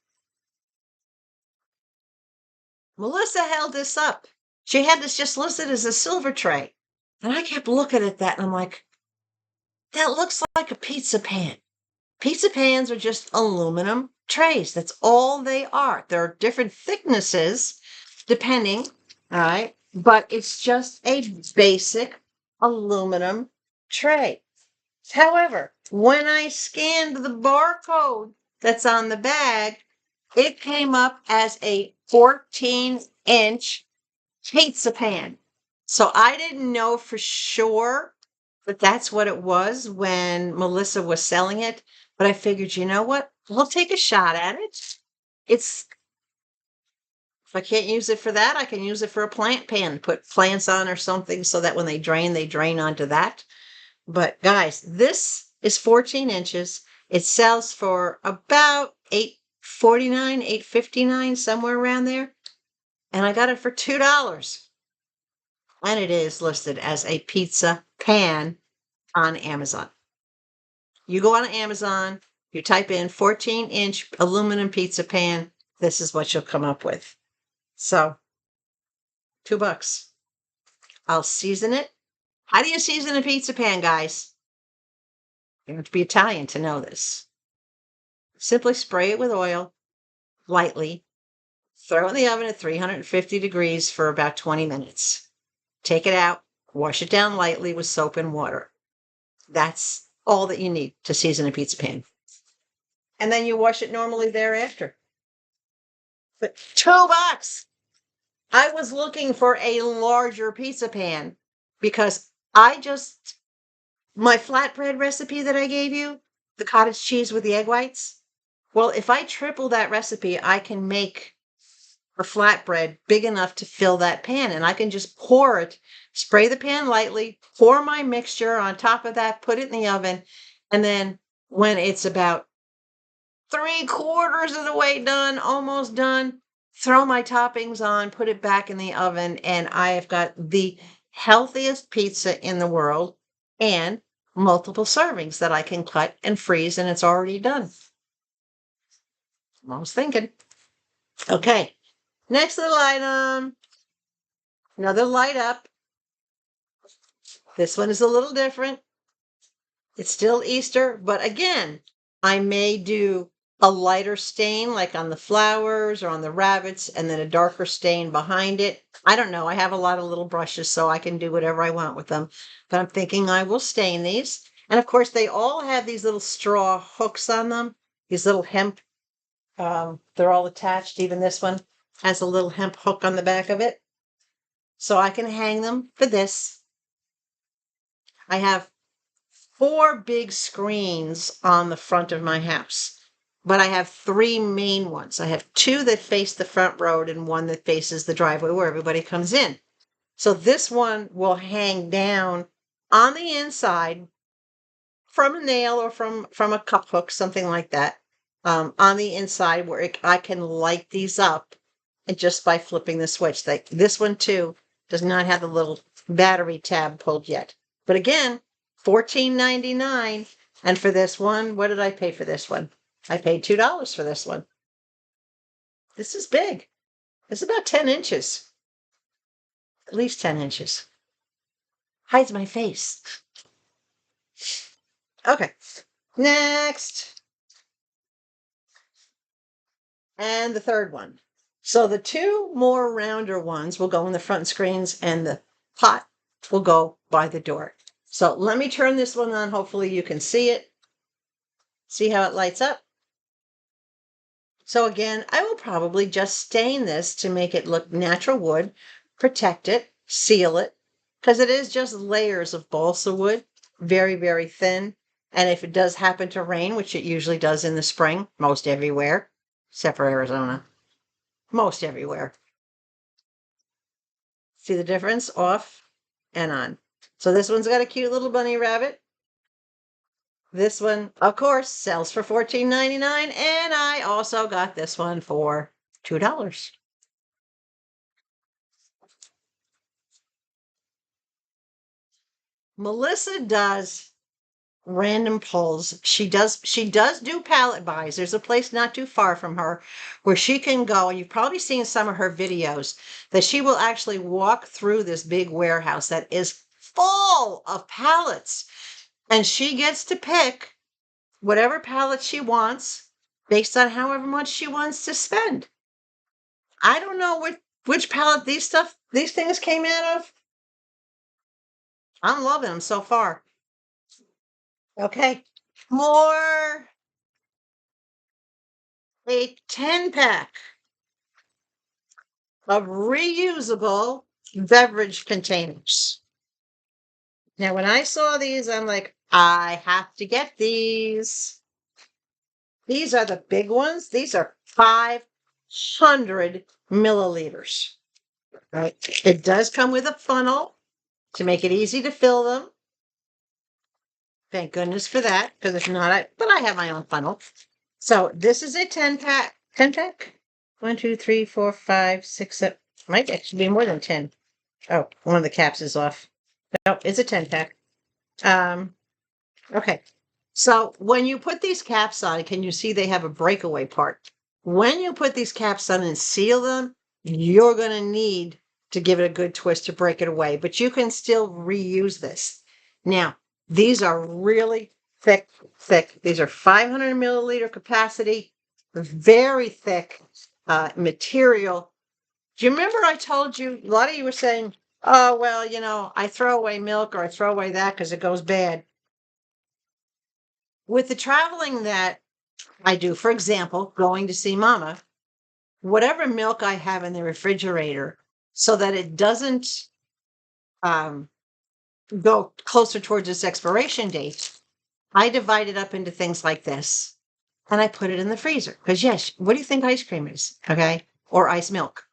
Melissa held this up. She had this just listed as a silver tray. And I kept looking at that and I'm like, that looks like a pizza pan. Pizza pans are just aluminum trays. That's all they are. There are different thicknesses depending, all right? But it's just a basic aluminum tray. However, when I scanned the barcode that's on the bag, it came up as a 14-inch pizza pan. So I didn't know for sure that that's what it was when Melissa was selling it. But I figured, you know what? We'll take a shot at it. If I can't use it for that, I can use it for a plant pan, put plants on or something so that when they drain onto that. But guys, this is 14 inches. It sells for about $8.49, $8.59, somewhere around there. And I got it for $2. And it is listed as a pizza pan on Amazon. You go on Amazon, you type in 14-inch aluminum pizza pan. This is what you'll come up with. So, $2. I'll season it. How do you season a pizza pan, guys? You have to be Italian to know this. Simply spray it with oil, lightly. Throw it in the oven at 350 degrees for about 20 minutes. Take it out, wash it down lightly with soap and water. That's all that you need to season a pizza pan. And then you wash it normally thereafter. But $2. I was looking for a larger pizza pan because my flatbread recipe that I gave you, the cottage cheese with the egg whites. Well, if I triple that recipe, I can make a flatbread big enough to fill that pan, and I can just pour it, spray the pan lightly, pour my mixture on top of that, put it in the oven, and then when it's about 3/4 of the way done, almost done, throw my toppings on, put it back in the oven, and I have got the healthiest pizza in the world and multiple servings that I can cut and freeze, and it's already done. I was thinking. Okay. Next little item, another light up. This one is a little different. It's still Easter, but again, I may do a lighter stain like on the flowers or on the rabbits and then a darker stain behind it. I don't know. I have a lot of little brushes, so I can do whatever I want with them. But I'm thinking I will stain these. And of course, they all have these little straw hooks on them, these little hemp. They're all attached. Even this one has a little hemp hook on the back of it. So I can hang them for this. I have 4 big screens on the front of my house, but I have 3 main ones. I have 2 that face the front road and 1 that faces the driveway where everybody comes in. So this one will hang down on the inside from a nail or from a cup hook, something like that, on the inside where I can light these up and just by flipping the switch. This one too does not have the little battery tab pulled yet. But again, $14.99. And for this one, what did I pay for this one? I paid $2 for this one. This is big. It's about 10 inches. At least 10 inches. Hides my face. Okay. Next. And the third one. So the 2 more rounder ones will go in the front screens and the pot will go by the door. So let me turn this one on. Hopefully you can see it. See how it lights up? So again, I will probably just stain this to make it look natural wood, protect it, seal it, because it is just layers of balsa wood, very, very thin. And if it does happen to rain, which it usually does in the spring, most everywhere, except for Arizona, most everywhere. See the difference? Off and on. So this one's got a cute little bunny rabbit. This one, of course, sells for $14.99, and I also got this one for $2. Melissa does random pulls. She does do pallet buys. There's a place not too far from her where she can go, and you've probably seen some of her videos, that she will actually walk through this big warehouse that is full of pallets, and she gets to pick whatever pallet she wants based on however much she wants to spend. I don't know which pallet these things came out of. I'm loving them so far. Okay, more a 10-pack of reusable beverage containers. Now, when I saw these, I'm like, I have to get these. These are the big ones. These are 500 milliliters. Right? It does come with a funnel to make it easy to fill them. Thank goodness for that, because if not, but I have my own funnel. So this is a 10-pack. 10-pack? 1, 2, 3, 4, 5, 6, 7. Might actually be more than 10. Oh, one of the caps is off. No, it's a 10-pack. Okay. So when you put these caps on, can you see they have a breakaway part? When you put these caps on and seal them, you're going to need to give it a good twist to break it away, but you can still reuse this. Now, these are really thick. These are 500 milliliter capacity, very thick material. Do you remember I told you, a lot of you were saying, oh, well, you know, I throw away milk or I throw away that because it goes bad. With the traveling that I do, for example, going to see Mama, whatever milk I have in the refrigerator, so that it doesn't go closer towards its expiration date, I divide it up into things like this, and I put it in the freezer. Because yes, what do you think ice cream is? Okay, or ice milk.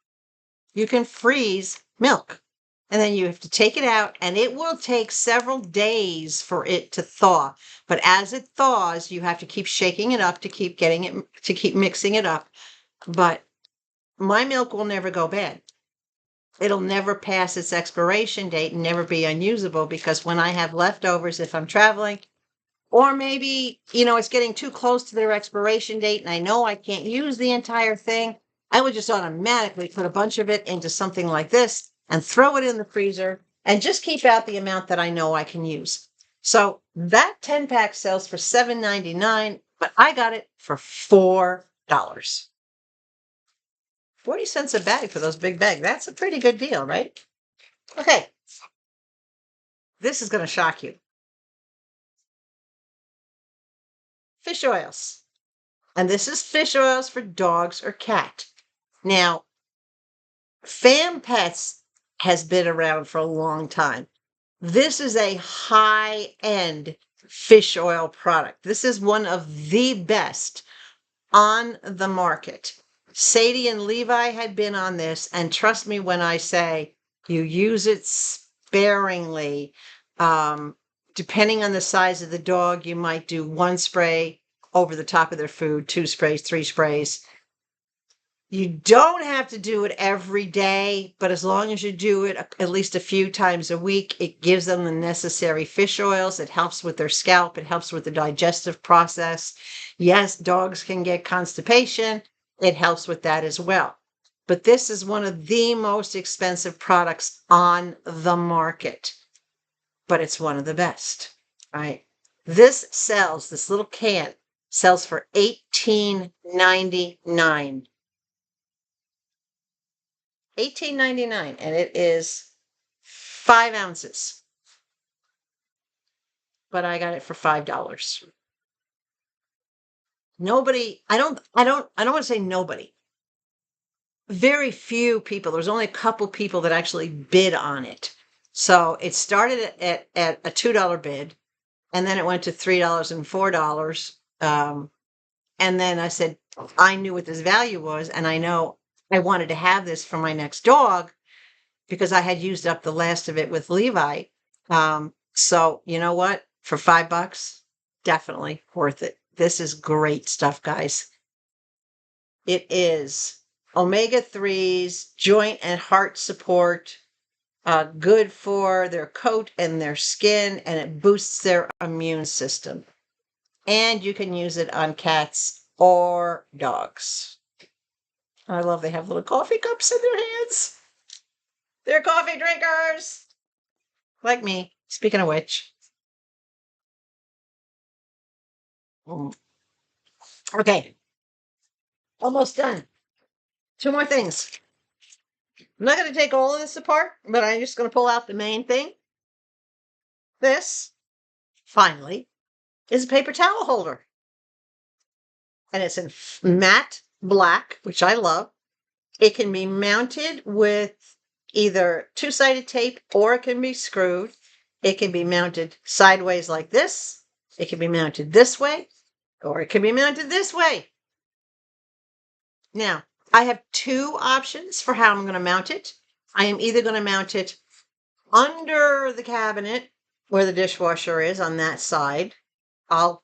You can freeze milk, and then you have to take it out, and it will take several days for it to thaw. But as it thaws, you have to keep shaking it up to keep getting it, to keep mixing it up. But my milk will never go bad. It'll never pass its expiration date and never be unusable, because when I have leftovers, if I'm traveling, or maybe, you know, it's getting too close to their expiration date and I know I can't use the entire thing, I would just automatically put a bunch of it into something like this and throw it in the freezer and just keep out the amount that I know I can use. So that 10-pack sells for $7.99, but I got it for $4. 40 cents a bag for those big bags. That's a pretty good deal, right? Okay. This is going to shock you. Fish oils. And this is fish oils for dogs or cat. Now, Fam Pets has been around for a long time. This is a high-end fish oil product. This is one of the best on the market. Sadie and Levi had been on this, and trust me when I say you use it sparingly. Depending on the size of the dog, you might do 1 spray over the top of their food, 2 sprays, 3 sprays. You don't have to do it every day, but as long as you do it at least a few times a week, it gives them the necessary fish oils. It helps with their scalp. It helps with the digestive process. Yes, dogs can get constipation. It helps with that as well. But this is one of the most expensive products on the market, but it's one of the best, right? This little can sells for $18.99. $18.99, and it is 5 ounces. But I got it for $5. Nobody, I don't want to say nobody. Very few people. There's only a couple people that actually bid on it. So it started at a $2 bid, and then it went to $3 and $4. And then I said, I knew what this value was, and I know I wanted to have this for my next dog because I had used up the last of it with Levi. So you know what? For $5, definitely worth it. This is great stuff, guys. It is omega-3s, joint and heart support. good for their coat and their skin, and it boosts their immune system. And you can use it on cats or dogs. I love they have little coffee cups in their hands. They're coffee drinkers, like me. Speaking of which. Okay, almost done. 2 more things. I'm not going to take all of this apart, but I'm just going to pull out the main thing. This, finally, is a paper towel holder. And it's in matte black, which I love. It can be mounted with either two-sided tape or it can be screwed. It can be mounted sideways like this. It can be mounted this way, or it can be mounted this way. Now, I have 2 options for how I'm going to mount it. I am either going to mount it under the cabinet where the dishwasher is on that side. I'll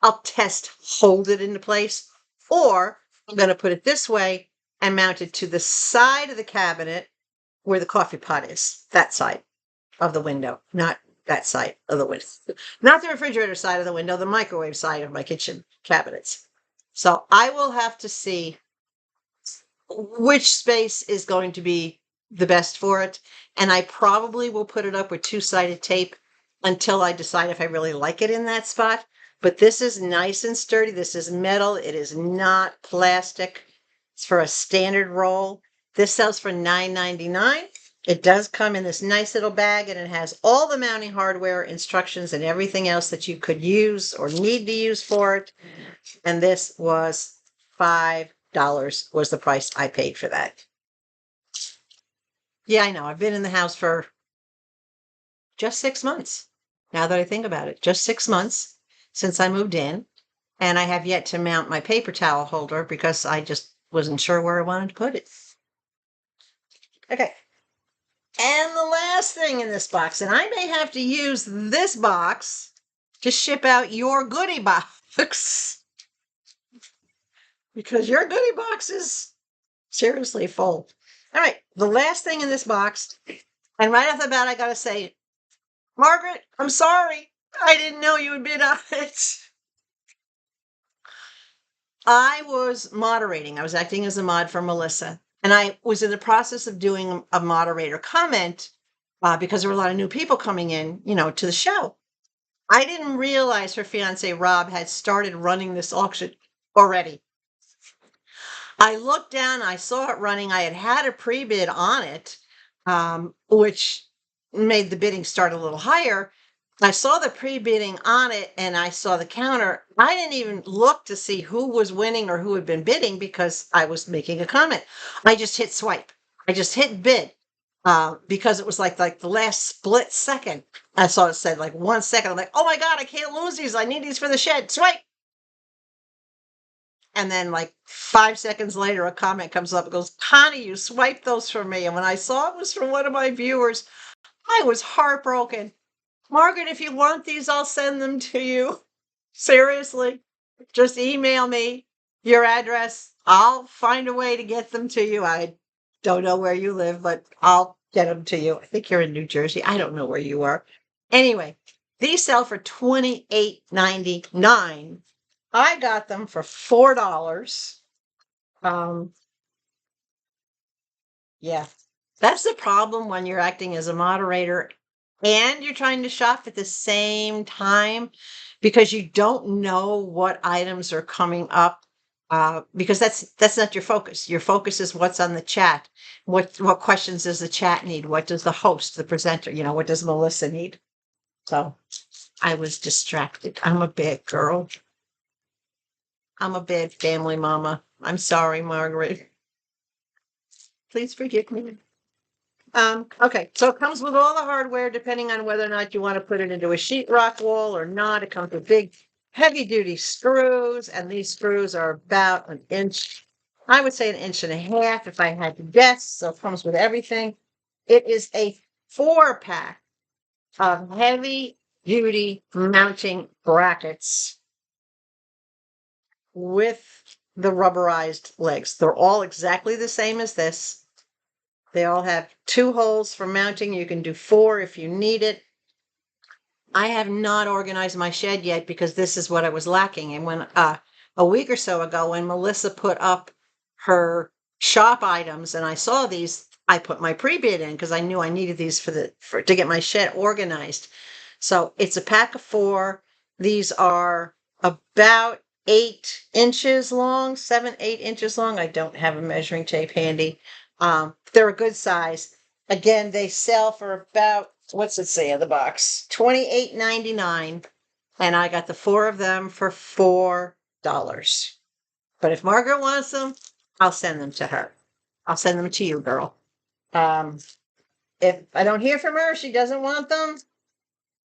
hold it into place, or I'm going to put it this way and mount it to the side of the cabinet where the coffee pot is, that side of the window, not that side of the window, not the refrigerator side of the window, the microwave side of my kitchen cabinets. So I will have to see which space is going to be the best for it. And I probably will put it up with two-sided tape until I decide if I really like it in that spot. But this is nice and sturdy. This is metal. It is not plastic. It's for a standard roll. This sells for $9.99. It does come in this nice little bag, and it has all the mounting hardware, instructions, and everything else that you could use or need to use for it. And this was $5 was the price I paid for that. Yeah, I know. I've been in the house for just 6 months. Now that I think about it, just 6 months since I moved in, and I have yet to mount my paper towel holder because I just wasn't sure where I wanted to put it. Okay. And the last thing in this box, and I may have to use this box to ship out your goodie box because your goodie box is seriously full. All right, the last thing in this box, and right off the bat, I got to say, Margaret, I'm sorry. I didn't know you had been on it. I was moderating. I was acting as a mod for Melissa. And I was in the process of doing a moderator comment because there were a lot of new people coming in, to the show. I didn't realize her fiance, Rob, had started running this auction already. I looked down, I saw it running. I had a pre-bid on it, which made the bidding start a little higher. I saw the pre-bidding on it and I saw the counter. I didn't even look to see who was winning or who had been bidding because I was making a comment. I just hit swipe. I just hit bid because it was like the last split second. I saw it said like 1 second. I'm like, oh my God, I can't lose these. I need these for the shed. Swipe. And then like 5 seconds later, a comment comes up and goes, Connie, you swiped those for me. And when I saw it was from one of my viewers, I was heartbroken. Margaret, if you want these, I'll send them to you. Seriously, just email me your address. I'll find a way to get them to you. I don't know where you live, but I'll get them to you. I think you're in New Jersey. I don't know where you are. Anyway, these sell for $28.99. I got them for $4. Yeah, that's the problem when you're acting as a moderator and you're trying to shop at the same time because you don't know what items are coming up because that's not your focus. Your focus is what's on the chat. What questions does the chat need? What does the host, the presenter, what does Melissa need? So I was distracted. I'm a bad girl. I'm a bad family mama. I'm sorry, Margaret. Please forgive me. Okay, so it comes with all the hardware, depending on whether or not you want to put it into a sheetrock wall or not. It comes with big, heavy-duty screws, and these screws are about 1 inch. I would say 1.5 inches if I had to guess. So it comes with everything. It is a 4-pack of heavy-duty mounting brackets with the rubberized legs. They're all exactly the same as this. They all have 2 holes for mounting. You can do 4 if you need it. I have not organized my shed yet because this is what I was lacking. And when a week or so ago, when Melissa put up her shop items and I saw these, I put my pre-bid in because I knew I needed these to get my shed organized. So it's a pack of 4. These are about 8 inches long, 7, 8 inches long. I don't have a measuring tape handy. They're a good size. Again, they sell for about, what's it say in the box? $28.99. And I got the 4 of them for $4. But if Margaret wants them, I'll send them to her. I'll send them to you, girl. If I don't hear from her, she doesn't want them,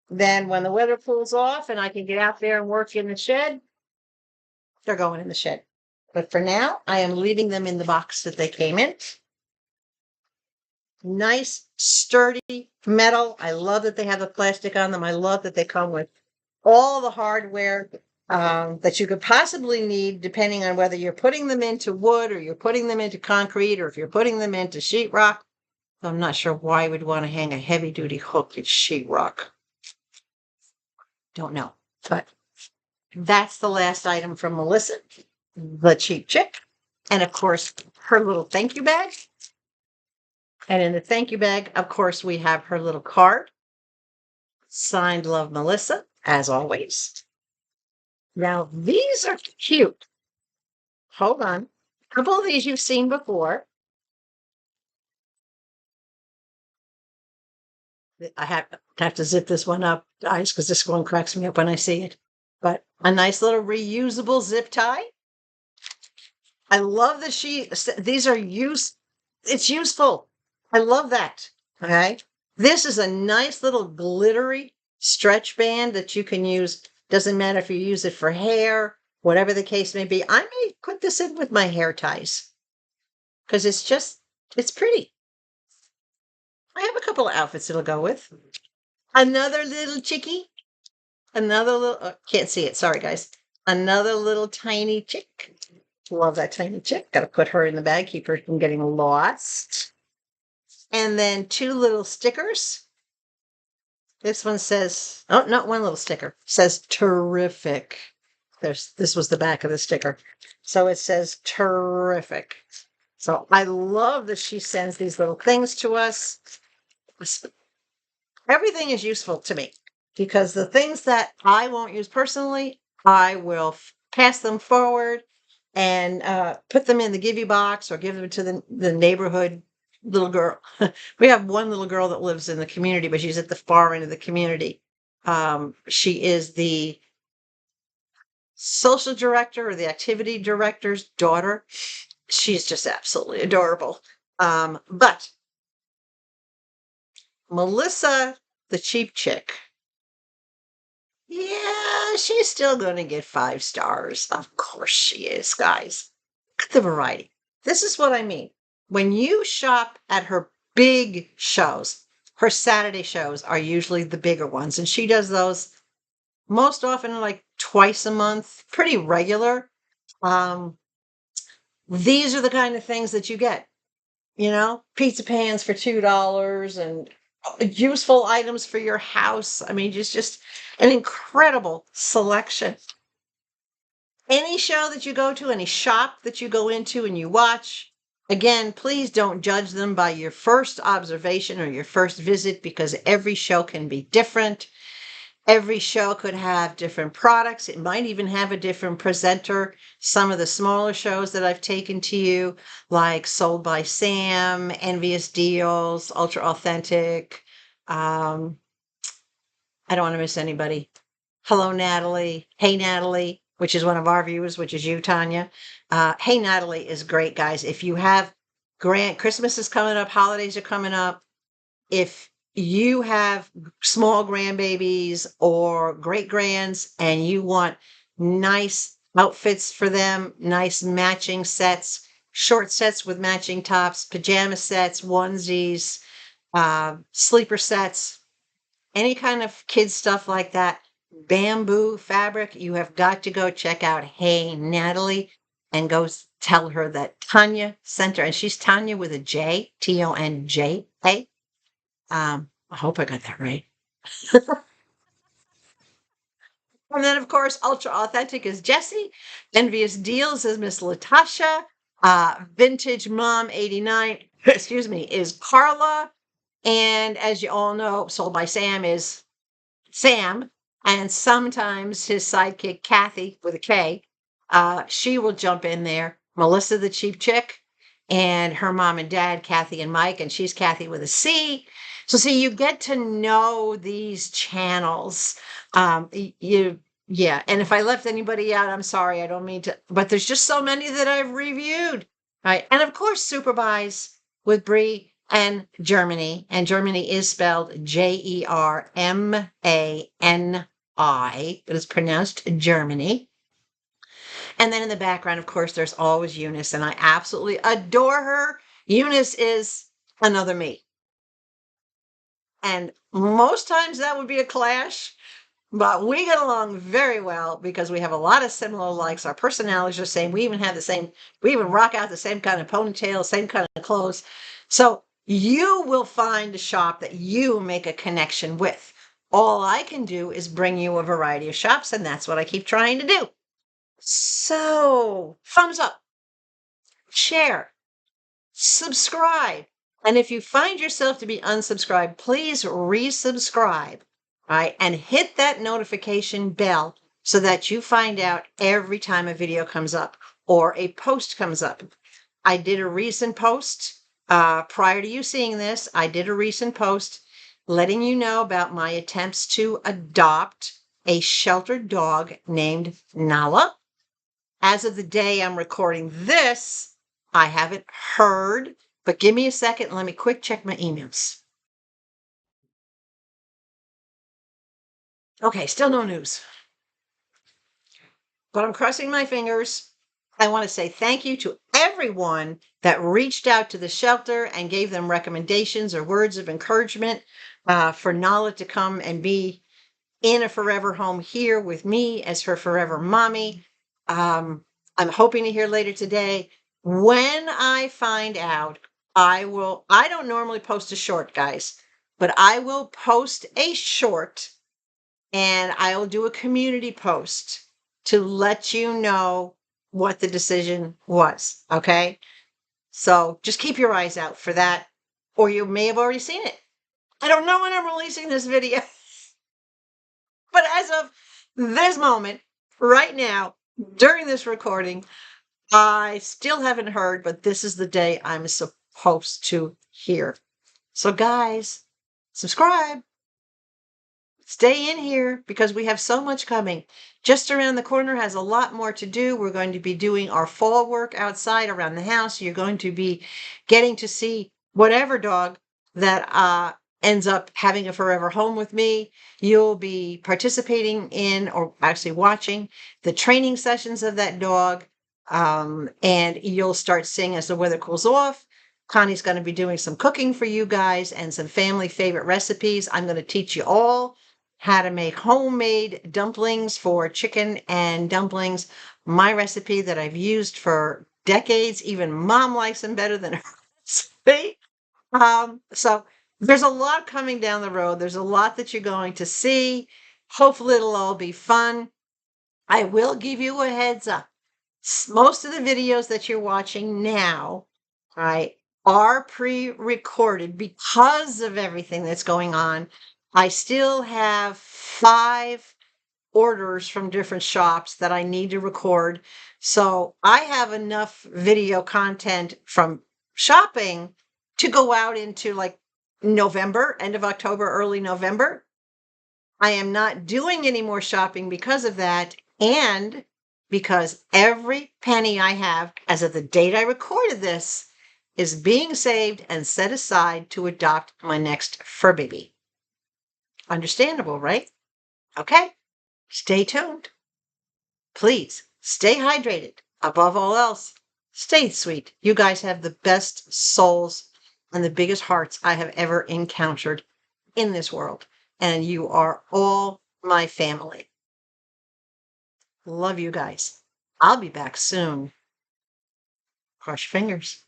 then when the weather cools off and I can get out there and work in the shed, they're going in the shed. But for now, I am leaving them in the box that they came in. Nice, sturdy metal. I love that they have the plastic on them. I love that they come with all the hardware that you could possibly need, depending on whether you're putting them into wood or you're putting them into concrete or if you're putting them into sheetrock. I'm not sure why you would want to hang a heavy-duty hook in sheetrock. Don't know. But that's the last item from Melissa, the cheap chick. And of course, her little thank you bag. And in the thank you bag, of course, we have her little card. Signed, Love, Melissa, as always. Now, these are cute. Hold on. A couple of these you've seen before. I have to zip this one up, guys, because this one cracks me up when I see it. But a nice little reusable zip tie. I love that these are it's useful. I love that. Okay. This is a nice little glittery stretch band that you can use. Doesn't matter if you use it for hair, whatever the case may be. I may put this in with my hair ties because it's pretty. I have a couple of outfits it'll go with. Another little chickie. Another little, can't see it. Sorry, guys. Another little tiny chick. Love that tiny chick. Got to put her in the bag, keep her from getting lost. And then 2 little stickers. This one says, oh, not one little sticker. Says terrific. This was the back of the sticker. So it says terrific. So I love that she sends these little things to us. Everything is useful to me because the things that I won't use personally, I will pass them forward and put them in the give you box or give them to the neighborhood little girl. We have one little girl that lives in the community, but she's at the far end of the community. She is the social director or the activity director's daughter. She's just absolutely adorable. But Melissa, the cheap chick, yeah, she's still going to get 5 stars. Of course she is, guys. Look at the variety. This is what I mean. When you shop at her big shows, her Saturday shows are usually the bigger ones. And she does those most often like twice a month, pretty regular. These are the kind of things that you get. You know, pizza pans for $2 and useful items for your house. I mean, just an incredible selection. Any show that you go to, any shop that you go into and you watch, again, please don't judge them by your first observation or your first visit because every show can be different. Every show could have different products. It might even have a different presenter. Some of the smaller shows that I've taken to you, like SoldBySam, NVUSDeals, UltraAuthentic. I don't want to miss anybody. Hello, Natalie. Hey, Natalie, which is one of our viewers, which is you, Tonja. Hey, Natalie is great, guys. If you have Christmas is coming up, holidays are coming up. If you have small grandbabies or great grands and you want nice outfits for them, nice matching sets, short sets with matching tops, pajama sets, onesies, sleeper sets, any kind of kids stuff like that, bamboo fabric, you have got to go check out Hey Natalie. and go tell her that Tonja sent her, and she's Tonja with a J, Tonja. I hope I got that right. And then, of course, UltraAuthentic is Jessie. NVUSDeals is Miss Latasha. Vintage Mom 89, excuse me, is Carla. And as you all know, SoldBySam is Sam. And sometimes his sidekick, Kathy, with a K, she will jump in there. Melissa, the CheapChick, and her mom and dad, Kathy and Mike, and she's Kathy with a C. So see, you get to know these channels. Yeah. And if I left anybody out, I'm sorry. I don't mean to, but there's just so many that I've reviewed. Right. And of course, SuperBuys with Brie and Germany. And Germany is spelled Jermani, but it's pronounced Germany. And then in the background, of course, there's always Eunice, and I absolutely adore her. Eunice is another me. And most times that would be a clash, but we get along very well because we have a lot of similar likes. Our personalities are the same. We even have the same, we even rock out the same kind of ponytail, same kind of clothes. So you will find a shop that you make a connection with. All I can do is bring you a variety of shops, and that's what I keep trying to do. So, thumbs up, share, subscribe. And if you find yourself to be unsubscribed, please resubscribe, right? And hit that notification bell so that you find out every time a video comes up or a post comes up. I did a recent post prior to you seeing this. I did a recent post letting you know about my attempts to adopt a sheltered dog named Nala. As of the day I'm recording this, I haven't heard, but give me a second and let me quick check my emails. Okay, still no news. But I'm crossing my fingers. I want to say thank you to everyone that reached out to the shelter and gave them recommendations or words of encouragement for Nala to come and be in a forever home here with me as her forever mommy. I'm hoping to hear later today. When I find out, I don't normally post a short, guys, but I will post a short and I will do a community post to let you know what the decision was. Okay. So just keep your eyes out for that, or you may have already seen it. I don't know when I'm releasing this video, but as of this moment, right now, during this recording, I still haven't heard, but this is the day I'm supposed to hear. So guys, subscribe. Stay in here because we have so much coming. Just around the corner has a lot more to do. We're going to be doing our fall work outside around the house. You're going to be getting to see whatever dog that ends up having a forever home with me. You'll be participating in, or actually watching, the training sessions of that dog. And you'll start seeing as the weather cools off. Connie's going to be doing some cooking for you guys and some family favorite recipes. I'm going to teach you all how to make homemade dumplings for chicken and dumplings. My recipe that I've used for decades. Even Mom likes them better than her recipe. So there's a lot coming down the road. There's a lot that you're going to see. Hopefully it'll all be fun. I will give you a heads up. Most of the videos that you're watching now, right, are pre-recorded because of everything that's going on. I still have 5 orders from different shops that I need to record. So I have enough video content from shopping to go out into like November, end of October, early November. I am not doing any more shopping because of that. And because every penny I have as of the date I recorded this is being saved and set aside to adopt my next fur baby. Understandable, right? Okay, stay tuned. Please stay hydrated. Above all else, stay sweet. You guys have the best souls and the biggest hearts I have ever encountered in this world. And you are all my family. Love you guys. I'll be back soon. Cross your fingers.